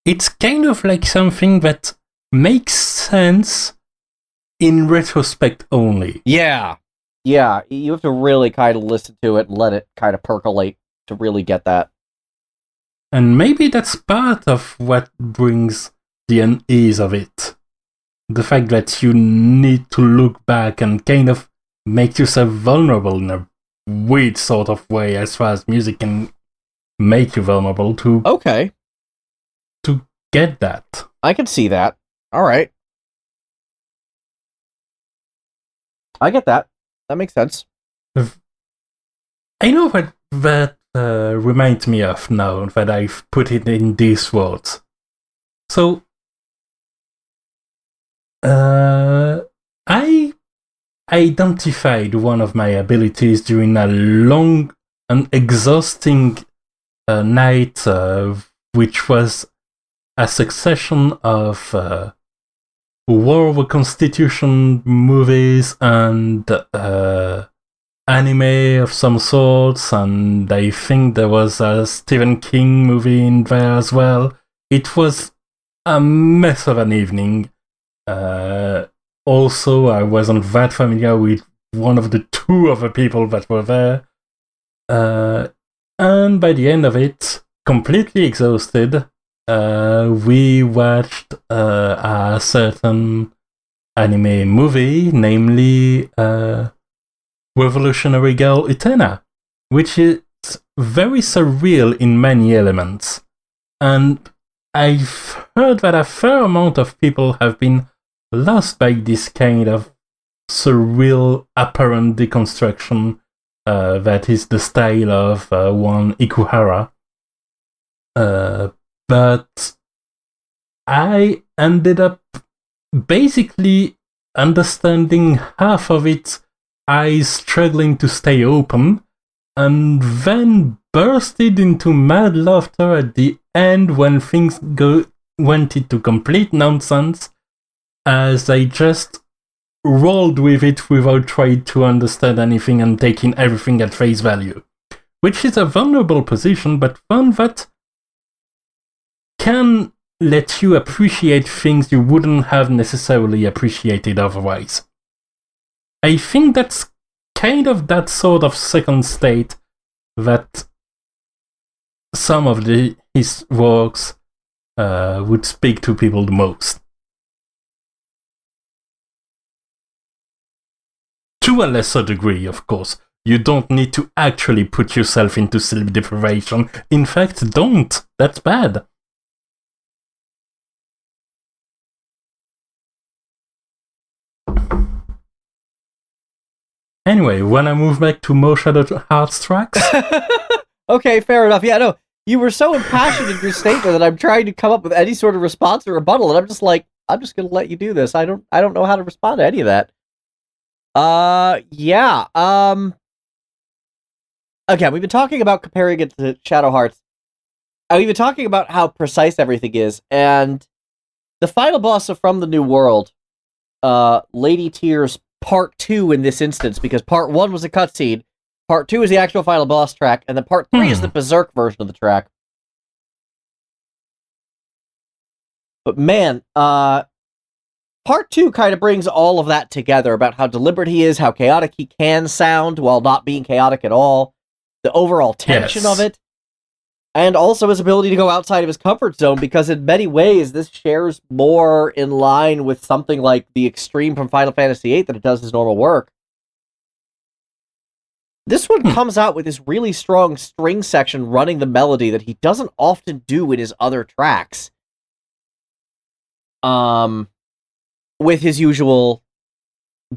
It's kind of like something that makes sense in retrospect only. Yeah, you have to really kind of listen to it and let it kind of percolate to really get that. And maybe that's part of what brings the unease of it. The fact that you need to look back and kind of make yourself vulnerable in a weird sort of way, as far as music can make you vulnerable to. Okay. To get that. I can see that. All right. I get that. That makes sense. I know what that reminds me of now that I've put it in these words. So, I identified one of my abilities during a long and exhausting night, which was a succession of War of the Constitution movies and anime of some sorts, and I think there was a Stephen King movie in there as well. It was a mess of an evening. Also, I wasn't that familiar with one of the two other people that were there. And by the end of it, completely exhausted, we watched a certain anime movie, namely Revolutionary Girl Utena, which is very surreal in many elements. And I've heard that a fair amount of people have been lost by this kind of surreal apparent deconstruction that is the style of one Ikuhara. But I ended up basically understanding half of it, eyes struggling to stay open, and then bursted into mad laughter at the end when things went into complete nonsense, as I just rolled with it without trying to understand anything and taking everything at face value. Which is a vulnerable position, but one that can let you appreciate things you wouldn't have necessarily appreciated otherwise. I think that's kind of that sort of second state that some of his works would speak to people the most. To a lesser degree, of course. You don't need to actually put yourself into sleep deprivation. In fact, don't. That's bad. Anyway, when I move back to more Shadow Hearts tracks... Okay, fair enough. Yeah, no, you were so impassioned in your statement that I'm trying to come up with any sort of response or rebuttal, and I'm just like, I'm just gonna let you do this. I don't know how to respond to any of that. Yeah. Again, we've been talking about comparing it to Shadow Hearts. And we've been talking about how precise everything is, and the final boss of From the New World, Lady Tears Part 2 in this instance, because Part 1 was a cutscene, Part 2 is the actual final boss track, and then Part 3 is the Berserk version of the track. But man, Part 2 kind of brings all of that together, about how deliberate he is, how chaotic he can sound while not being chaotic at all, the overall tension of it, and also his ability to go outside of his comfort zone, because in many ways this shares more in line with something like the Extreme from Final Fantasy VIII than it does his normal work. This one comes out with this really strong string section running the melody that he doesn't often do in his other tracks. With his usual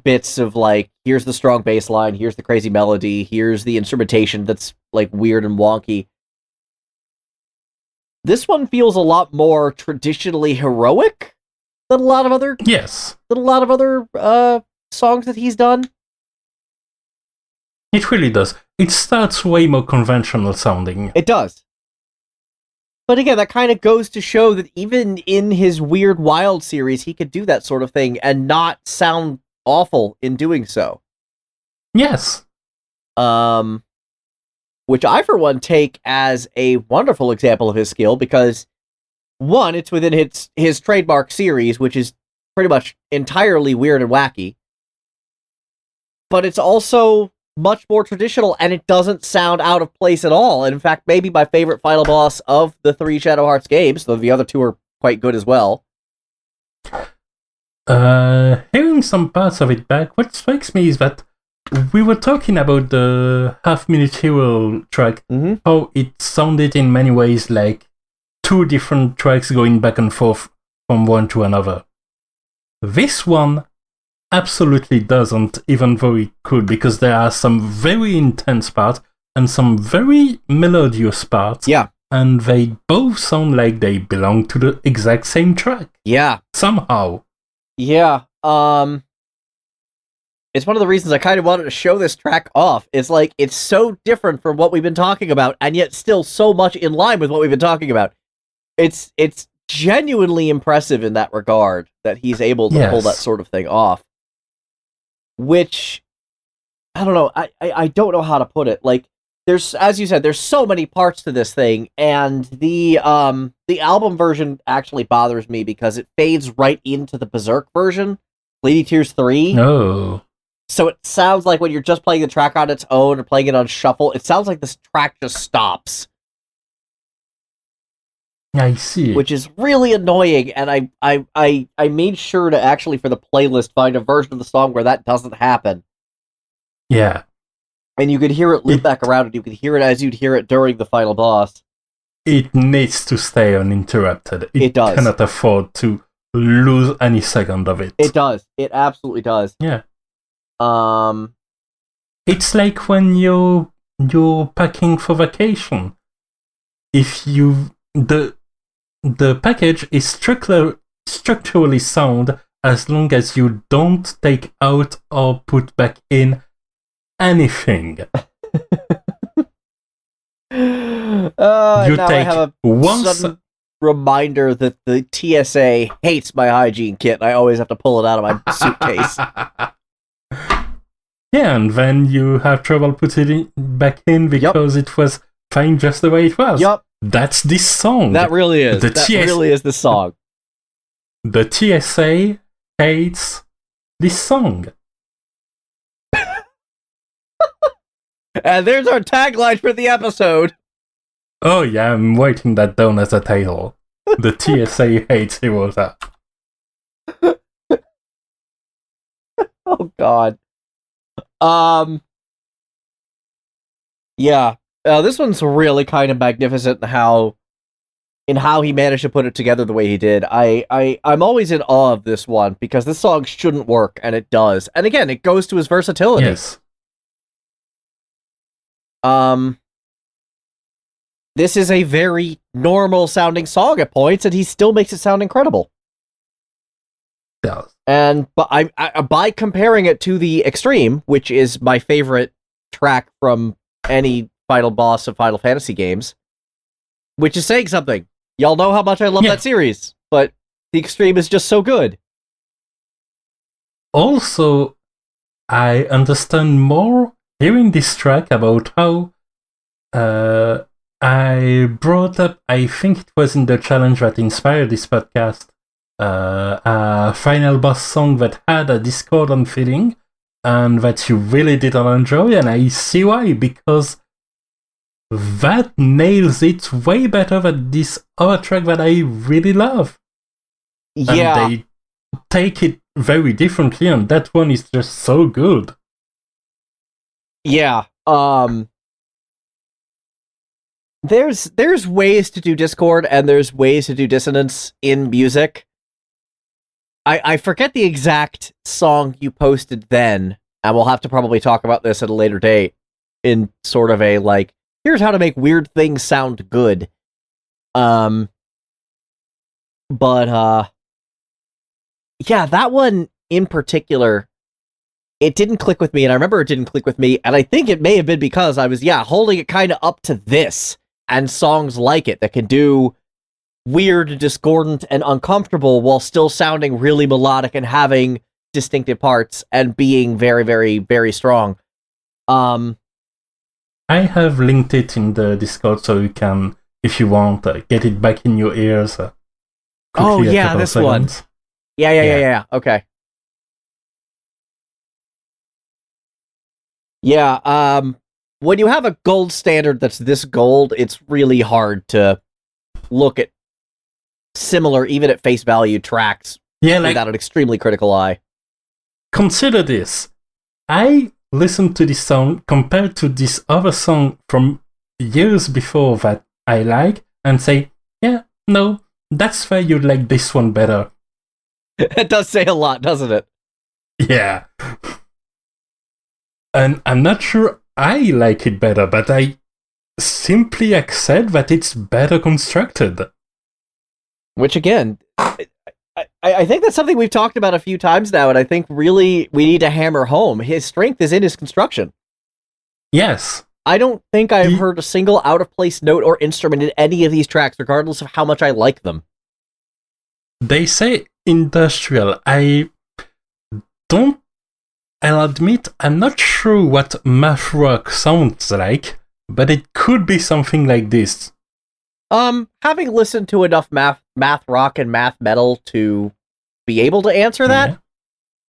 bits of, like, here's the strong bass line, here's the crazy melody, here's the instrumentation that's, like, weird and wonky. This one feels a lot more traditionally heroic than a lot of other songs that he's done. It really does. It starts way more conventional sounding. It does. But again, that kind of goes to show that even in his Weird Wild series, he could do that sort of thing and not sound awful in doing so. Yes. Which I, for one, take as a wonderful example of his skill, because, one, it's within his trademark series, which is pretty much entirely weird and wacky, but it's also much more traditional, and it doesn't sound out of place at all. And in fact, maybe my favorite final boss of the 3 Shadow Hearts games, though the other 2 are quite good as well. Hearing some parts of it back, what strikes me is that we were talking about the half-minute hero track, how it sounded in many ways like 2 different tracks going back and forth from one to another. This one absolutely doesn't, even though it could, because there are some very intense parts and some very melodious parts. Yeah. And they both sound like they belong to the exact same track. Yeah. Somehow. Yeah. It's one of the reasons I kind of wanted to show this track off. It's like, it's so different from what we've been talking about, and yet still so much in line with what we've been talking about. It's genuinely impressive in that regard, that he's able to pull that sort of thing off. Which, I don't know, I don't know how to put it. Like, there's, as you said, there's so many parts to this thing, and the album version actually bothers me because it fades right into the Berserk version, Lady Tears 3. No. So it sounds like when you're just playing the track on its own or playing it on shuffle, it sounds like this track just stops. I see. Which is really annoying, and I made sure to actually, for the playlist, find a version of the song where that doesn't happen. Yeah. And you could hear it loop back around, and you could hear it as you'd hear it during the final boss. It needs to stay uninterrupted. It does. Cannot afford to lose any second of it. It does. It absolutely does. Yeah. It's like when you're packing for vacation. If the package is structurally sound as long as you don't take out or put back in anything. You take I have a one sudden reminder that the TSA hates my hygiene kit, and I always have to pull it out of my suitcase. Yeah, and then you have trouble putting it back in because it was fine just the way it was. Yep. That's this song. That really is. Really is the song. The TSA hates this song. And there's our tagline for the episode. Oh yeah, I'm writing that down as a title. The TSA hates Hirota. Oh God. Yeah. This one's really kind of magnificent in how he managed to put it together the way he did. I'm always in awe of this one because this song shouldn't work and it does. And again, it goes to his versatility. Yes. This is a very normal sounding song at points, and he still makes it sound incredible. Yeah. But I by comparing it to the Extreme, which is my favorite track from any final boss of Final Fantasy games, which is saying something. Y'all know how much I love that series, but the Extreme is just so good. Also, I understand more hearing this track about how I brought up, I think it was in the challenge that inspired this podcast, a final boss song that had a discordant feeling and that you really didn't enjoy, and I see why, because that nails it way better than this other track that I really love. Yeah. And they take it very differently, and that one is just so good. Yeah. There's ways to do discord and there's ways to do dissonance in music. I forget the exact song you posted then, and we'll have to probably talk about this at a later date in sort of a like, here's how to make weird things sound good. Yeah, that one in particular, it didn't click with me, and I remember it didn't click with me, and I think it may have been because I was, holding it kind of up to this and songs like it that can do weird, discordant, and uncomfortable while still sounding really melodic and having distinctive parts and being very, very, very strong. I have linked it in the Discord so you can, if you want, get it back in your ears. Oh, yeah, this one. Yeah. Okay. Yeah, when you have a gold standard that's this gold, it's really hard to look at similar, even at face value, tracks without an extremely critical eye. Consider this. I listened to this song compared to this other song from years before that I like and say, yeah, no, that's why you like this one better. It does say a lot, doesn't it? Yeah. And I'm not sure I like it better, but I simply accept that it's better constructed. Which, again, I think that's something we've talked about a few times now, and I think really we need to hammer home. His strength is in his construction. Yes. I don't think I've heard a single out-of-place note or instrument in any of these tracks, regardless of how much I like them. They say industrial. I'll admit, I'm not sure what math rock sounds like, but it could be something like this. Having listened to enough math rock and math metal to be able to answer that,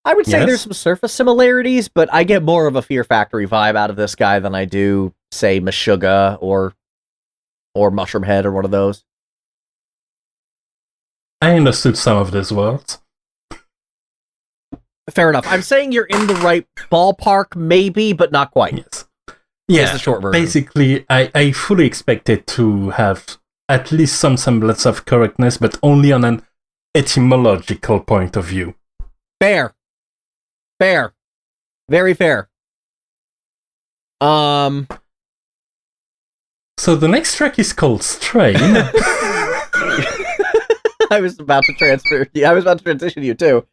I would say there's some surface similarities, but I get more of a Fear Factory vibe out of this guy than I do, say, Meshuggah or Mushroom Head or one of those. I understood some of those words. Fair enough. I'm saying you're in the right ballpark, maybe, but not quite. Yes. Yeah, the short version. Basically, I fully expected to have at least some semblance of correctness, but only on an etymological point of view. Fair. Very fair. So the next track is called Strain. I was about to transition you too.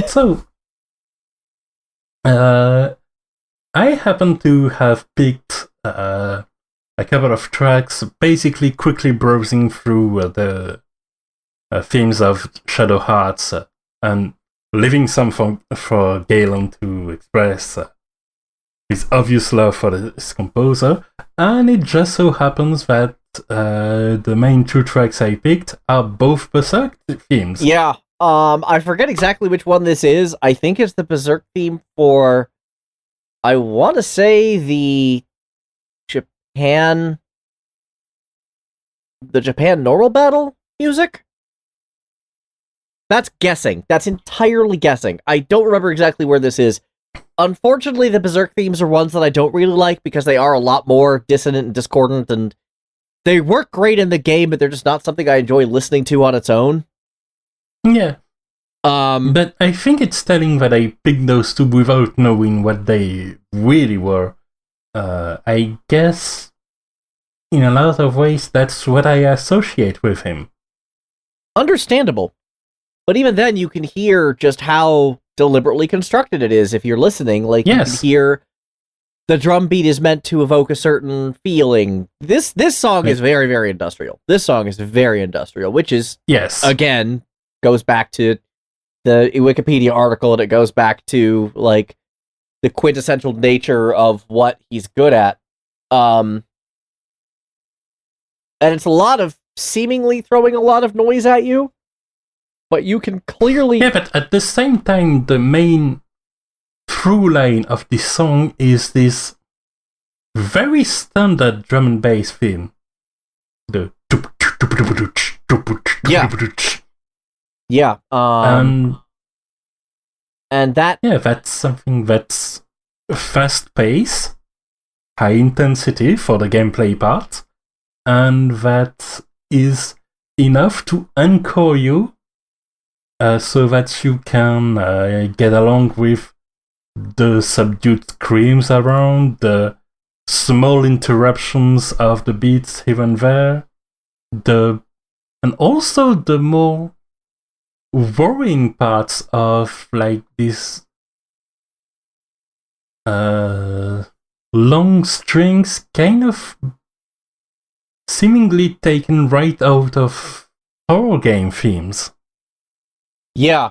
So, I happen to have picked a couple of tracks, basically quickly browsing through the themes of Shadow Hearts and leaving some for Galen to express his obvious love for this composer. And it just so happens that the main two tracks I picked are both Berserk themes. Yeah. I forget exactly which one this is. I think it's the Berserk theme for, I want to say, the Japan the Japan normal battle music? That's guessing. That's entirely guessing. I don't remember exactly where this is. Unfortunately, the Berserk themes are ones that I don't really like because they are a lot more dissonant and discordant, and they work great in the game, but they're just not something I enjoy listening to on its own. Yeah. But I think it's telling that I picked those two without knowing what they really were. I guess in a lot of ways that's what I associate with him. Understandable. But even then, you can hear just how deliberately constructed it is if you're listening. Like, yes. You can hear the drum beat is meant to evoke a certain feeling. This song is very, very industrial. This song is very industrial, which is, yes, again, goes back to the Wikipedia article, and it goes back to, like, the quintessential nature of what he's good at. And it's a lot of seemingly throwing a lot of noise at you, but you can clearly... Yeah, but at the same time, the main through line of this song is this very standard drum and bass theme. The... Yeah. And that... Yeah, that's something that's fast pace, high intensity for the gameplay part, and that is enough to anchor you so that you can get along with the subdued screams around, the small interruptions of the beats here and there, and also the more worrying parts of like this long strings kind of seemingly taken right out of horror game themes. Yeah.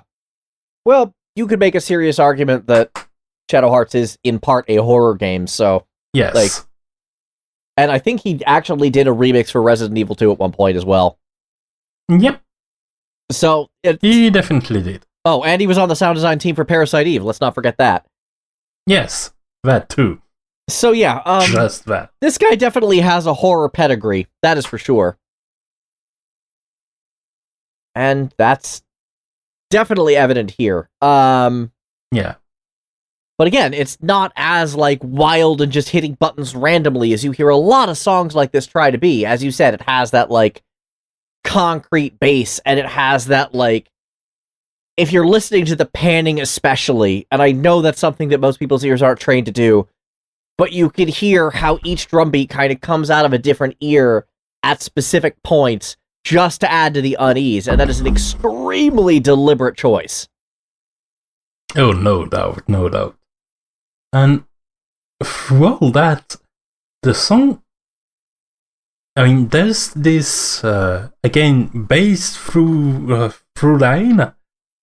Well, you could make a serious argument that Shadow Hearts is in part a horror game, so... Yes. Like, and I think he actually did a remix for Resident Evil 2 at one point as well. Yep. So... He definitely did. Oh, and he was on the sound design team for Parasite Eve, let's not forget that. Yes, that too. So yeah, just that. This guy definitely has a horror pedigree, that is for sure. And that's definitely evident here. Yeah. But again, it's not as like wild and just hitting buttons randomly as you hear a lot of songs like this try to be. As you said, it has that like concrete bass, and it has that like, if you're listening to the panning especially, and I know that's something that most people's ears aren't trained to do, but you can hear how each drum beat kind of comes out of a different ear at specific points just to add to the unease, and that is an extremely deliberate choice. Oh, no doubt, no doubt. And through all that, the song... I mean, there's this, again, bass through line,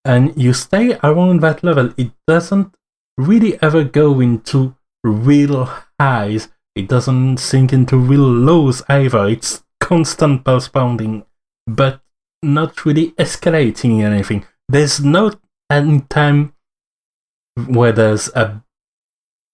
and you stay around that level. It doesn't really ever go into real highs. It doesn't sink into real lows either. It's constant pulse pounding, but not really escalating anything. There's no any time where there's a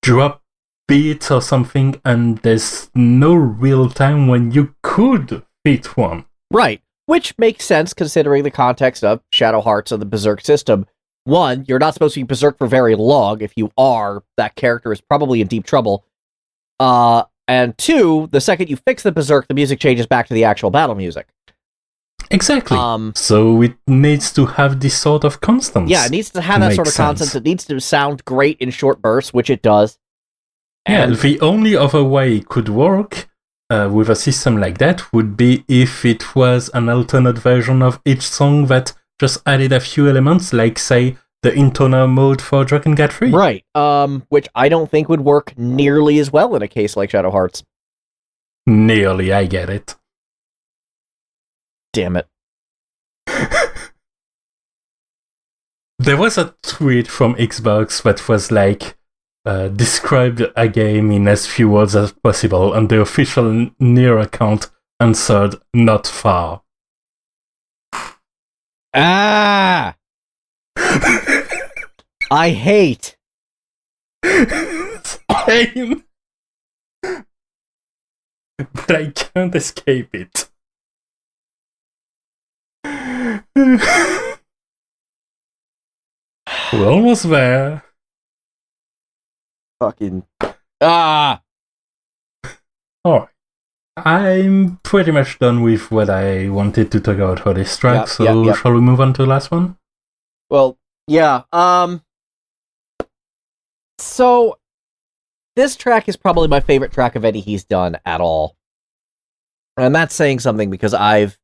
drop beat or something, and there's no real time when you could hit one. Right, which makes sense considering the context of Shadow Hearts and the Berserk system. One, you're not supposed to be Berserk for very long. If you are, that character is probably in deep trouble. And two, the second you fix the Berserk, the music changes back to the actual battle music. Exactly. So it needs to have this sort of constance. Yeah, it needs to have that sort of constance. It needs to sound great in short bursts, which it does. And yeah, the only other way it could work with a system like that would be if it was an alternate version of each song that just added a few elements, like, say, the intoner mode for Dragon Guard 3. Right, which I don't think would work nearly as well in a case like Shadow Hearts. Nearly, I get it. Damn it. There was a tweet from Xbox that was like, described a game in as few words as possible, and the official Nier account answered, not far. Ah! I hate. Same. But I can't escape it. We're almost there. Fucking ah. Alright. I'm pretty much done with what I wanted to talk about for this track, so shall we move on to the last one? Well, yeah. So this track is probably my favorite track of any he's done at all. And that's saying something because I've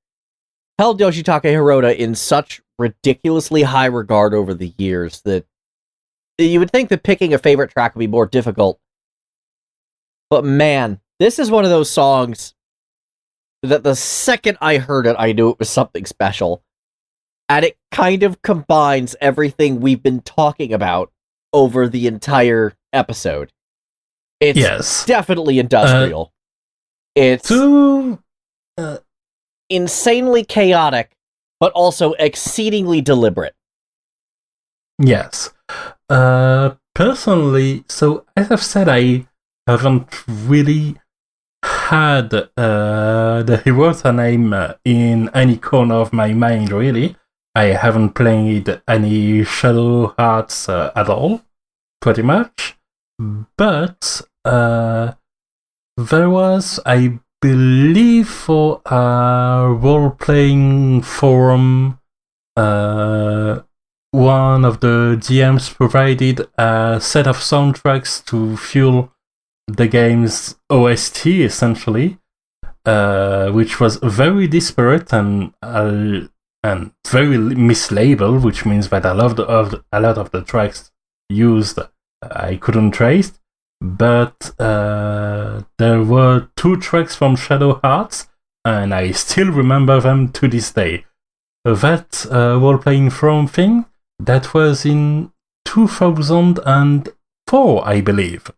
held Yoshitaka Hirota in such ridiculously high regard over the years that you would think that picking a favorite track would be more difficult. But man, this is one of those songs that the second I heard it, I knew it was something special. And it kind of combines everything we've been talking about over the entire episode. It's definitely industrial. It's insanely chaotic, but also exceedingly deliberate. Yes. Personally, so as I've said, I haven't really had the Hirota name in any corner of my mind, really. I haven't played any Shadow Hearts at all, pretty much. But there was, I believe, for a role-playing forum, one of the GMs provided a set of soundtracks to fuel the game's OST, essentially, which was very disparate and very mislabeled, which means that a lot of the tracks used I couldn't trace. But there were 2 tracks from Shadow Hearts, and I still remember them to this day. That role-playing forum thing, that was in 2004, I believe.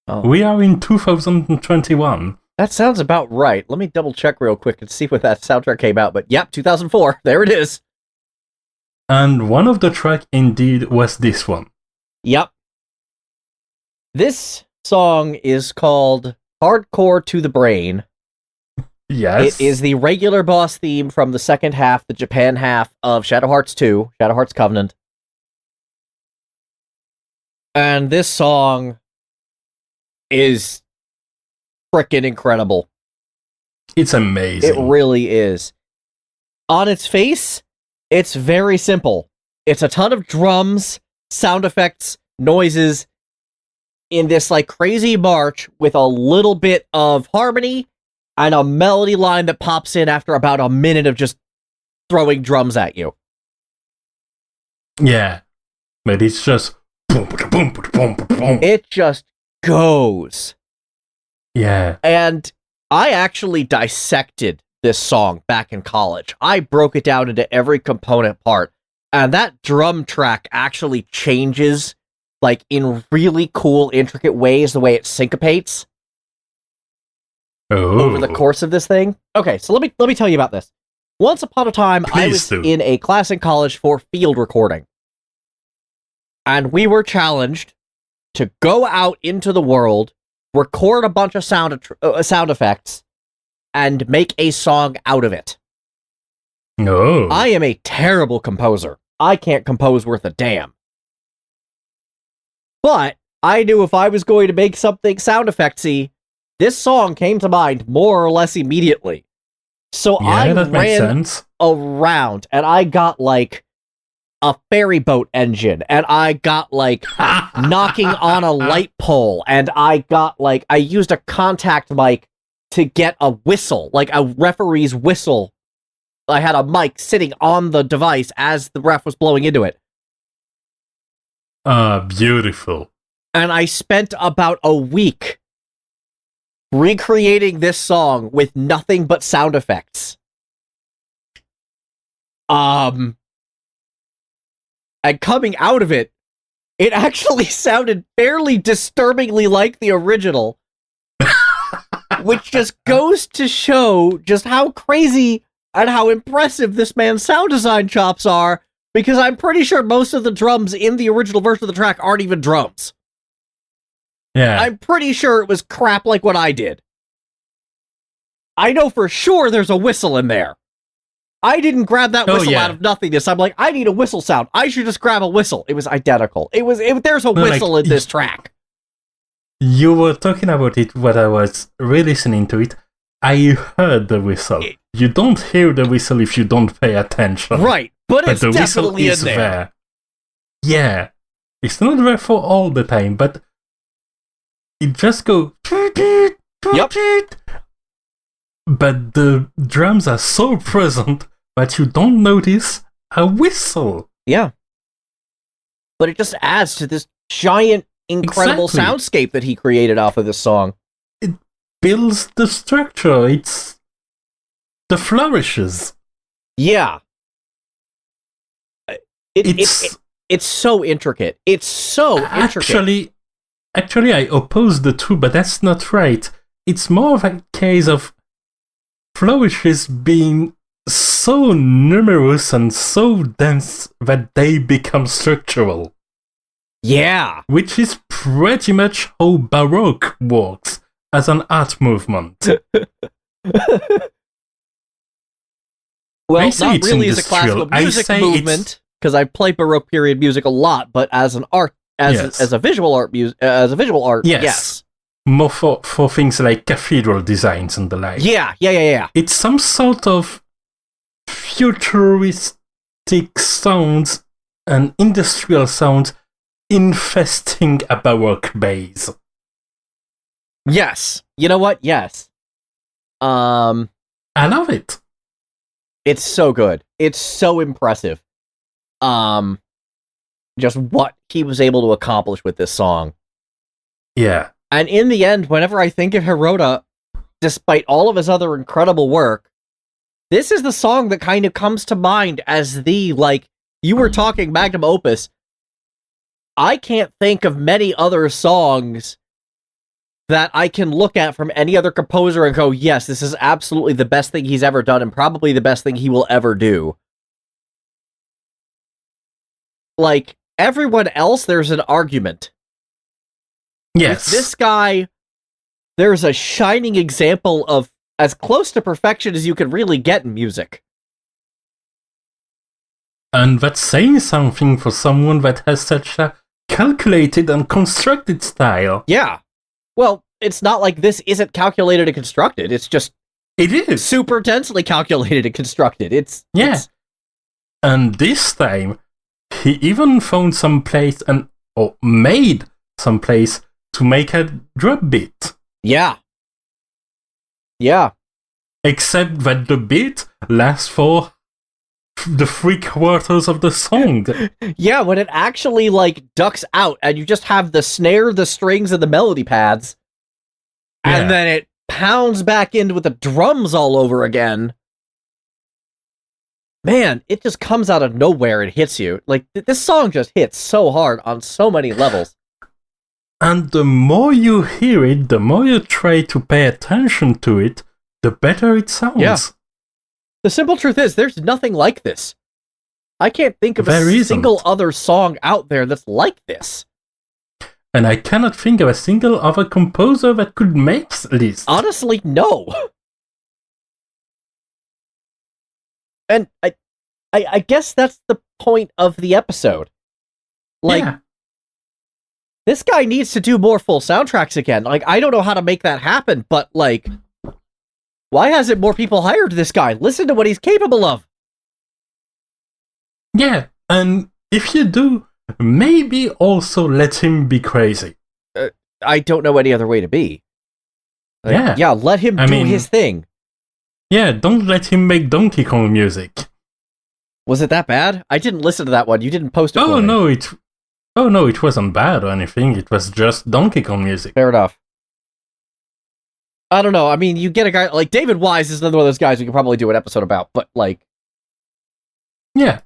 Oh. We are in 2021. That sounds about right. Let me double check real quick and see when that soundtrack came out. But yep, 2004. There it is. And one of the tracks indeed was this one. Yep. This song is called Hardcore to the Brain. Yes. It is the regular boss theme from the second half, the Japan half of Shadow Hearts 2, Shadow Hearts Covenant. And this song is frickin' incredible. It's amazing. It really is. On its face, it's very simple. It's a ton of drums, sound effects, noises, in this like crazy march with a little bit of harmony and a melody line that pops in after about a minute of just throwing drums at you. Yeah. But it's just boom, boom, boom, boom, boom. It just goes. Yeah. And I actually dissected this song back in college. I broke it down into every component part, and that drum track actually changes like in really cool, intricate ways, the way it syncopates over the course of this thing. Okay, so let me tell you about this. Once upon a time, I was in a class in college for field recording. And we were challenged to go out into the world, record a bunch of sound effects, and make a song out of it. No. I am a terrible composer. I can't compose worth a damn. But I knew if I was going to make something sound effectsy, this song came to mind more or less immediately. So I ran around and I got like a ferry boat engine, and I got like knocking on a light pole, and I got like, I used a contact mic to get a whistle, like a referee's whistle. I had a mic sitting on the device as the ref was blowing into it. Beautiful. And I spent about a week recreating this song with nothing but sound effects. And coming out of it, it actually sounded fairly disturbingly like the original, which just goes to show just how crazy and how impressive this man's sound design chops are, because I'm pretty sure most of the drums in the original version of the track aren't even drums. Yeah. I'm pretty sure it was crap like what I did. I know for sure there's a whistle in there. I didn't grab that whistle yeah. out of nothingness. I'm like, I need a whistle sound. I should just grab a whistle. It was identical. There's a whistle in this track. You were talking about it when I was re-listening to it. I heard the whistle. You don't hear the whistle if you don't pay attention. Right, but it's the definitely whistle is in there. Yeah. It's not there for all the time, but it just goes... Yep. But the drums are so present that you don't notice a whistle. Yeah. But it just adds to this giant, incredible soundscape that he created off of this song. It builds the structure. It's the flourishes. Yeah. It's so intricate. It's so intricate. Actually, I oppose the two, but that's not right. It's more of a case of flourishes being so numerous and so dense that they become structural. Yeah. Which is pretty much how Baroque works as an art movement. Well, not really as a classical music movement, because I play Baroque period music a lot, but as an art, as a visual art, yes. More for things like cathedral designs and the like. Yeah. It's some sort of futuristic sounds and industrial sounds infesting a Baroque base. Yes. You know what? Yes. I love it. It's so good. It's so impressive. Just what he was able to accomplish with this song. Yeah. And in the end, whenever I think of Hirota, despite all of his other incredible work, this is the song that kind of comes to mind as the, like, you were talking magnum opus. I can't think of many other songs that I can look at from any other composer and go, yes, this is absolutely the best thing he's ever done and probably the best thing he will ever do. Like, everyone else, there's an argument. Yes. With this guy, there's a shining example of as close to perfection as you can really get in music. And that's saying something for someone that has such a calculated and constructed style. Yeah. Well, it's not like this isn't calculated and constructed. It's just... It is. Super densely calculated and constructed. And this time, he even found some place or made some place to make a drop beat. Yeah. Yeah. Except that the beat lasts for the 3/4 of the song. Yeah, when it actually, like, ducks out and you just have the snare, the strings, and the melody pads, and then it pounds back in with the drums all over again. Man, it just comes out of nowhere and hits you. Like, this song just hits so hard on so many levels. And the more you hear it, the more you try to pay attention to it, the better it sounds. Yeah. The simple truth is, there's nothing like this. I can't think of a single other song out there that's like this. And I cannot think of a single other composer that could make this. Honestly, no. And I guess that's the point of the episode. Like, this guy needs to do more full soundtracks again. Like, I don't know how to make that happen, but, like, why hasn't more people hired this guy? Listen to what he's capable of. Yeah, and if you do, maybe also let him be crazy. I don't know any other way to be. Like, yeah, let him do his thing. Yeah, don't let him make Donkey Kong music. Was it that bad? I didn't listen to that one. You didn't post it for me. No, it wasn't bad or anything. It was just Donkey Kong music. Fair enough. I don't know. I mean, you get a guy like David Wise is another one of those guys we could probably do an episode about, but like... Yeah.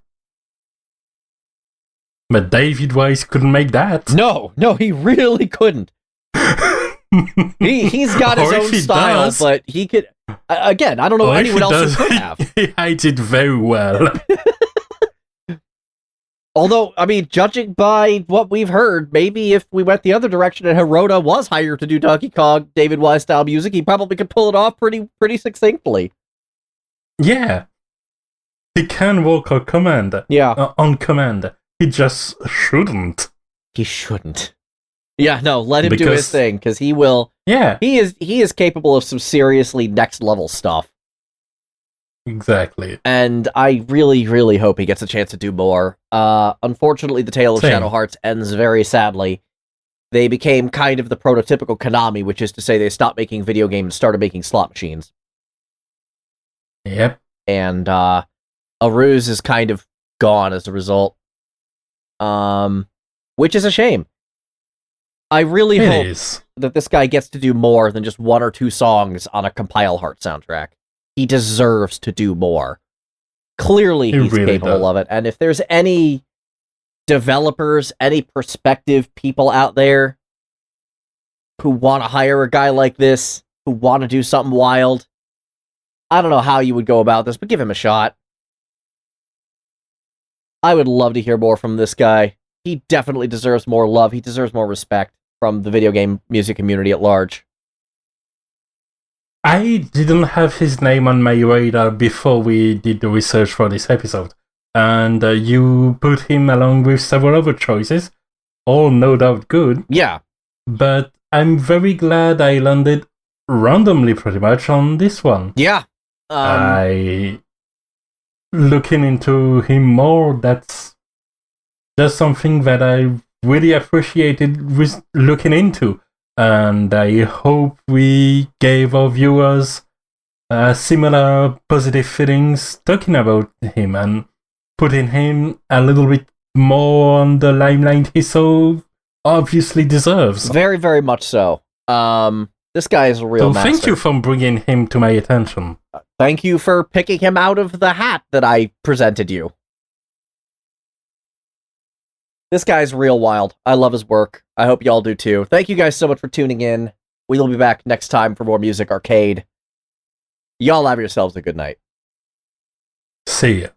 But David Wise couldn't make that. No, he really couldn't. He's got his own style, but he could... Again, I don't know anyone else who could have. He hides it very well. Although, I mean, judging by what we've heard, maybe if we went the other direction and Hirota was hired to do Donkey Kong David Wise style music, he probably could pull it off pretty succinctly. Yeah. He can walk on command. Yeah. On command. He just shouldn't. He shouldn't. Yeah, no, let him do his Because- thing, because he will. Yeah, He is capable of some seriously next level stuff. exactly. And I really, really hope he gets a chance to do more. Unfortunately, the Tale of Same. Shadow Hearts ends very sadly. They became kind of the prototypical Konami, which is to say they stopped making video games and started making slot machines. Yep. And Aruz is kind of gone as a result. Which is a shame. I really It hope is. that this guy gets to do more than just 1 or 2 songs on a Compile Heart soundtrack. He deserves to do more. Clearly, He he's really capable does. of it. And if there's any developers, any prospective people out there who want to hire a guy like this, who want to do something wild, I don't know how you would go about this, but give him a shot. I would love to hear more from this guy. He definitely deserves more love. He deserves more respect from the video game music community at large. I didn't have his name on my radar before we did the research for this episode. And you put him along with several other choices, all no doubt good. Yeah. But I'm very glad I landed randomly pretty much on this one. Yeah. I looking into him more, that's just something that I really appreciated with looking into. And I hope we gave our viewers similar positive feelings talking about him and putting him a little bit more on the limelight he so obviously deserves. Very, very much so. This guy is a real So master. thank you for bringing him to my attention. Thank you for picking him out of the hat that I presented you. This guy's real wild. I love his work. I hope y'all do too. Thank you guys so much for tuning in. We will be back next time for more Music Arcade. Y'all have yourselves a good night. See ya.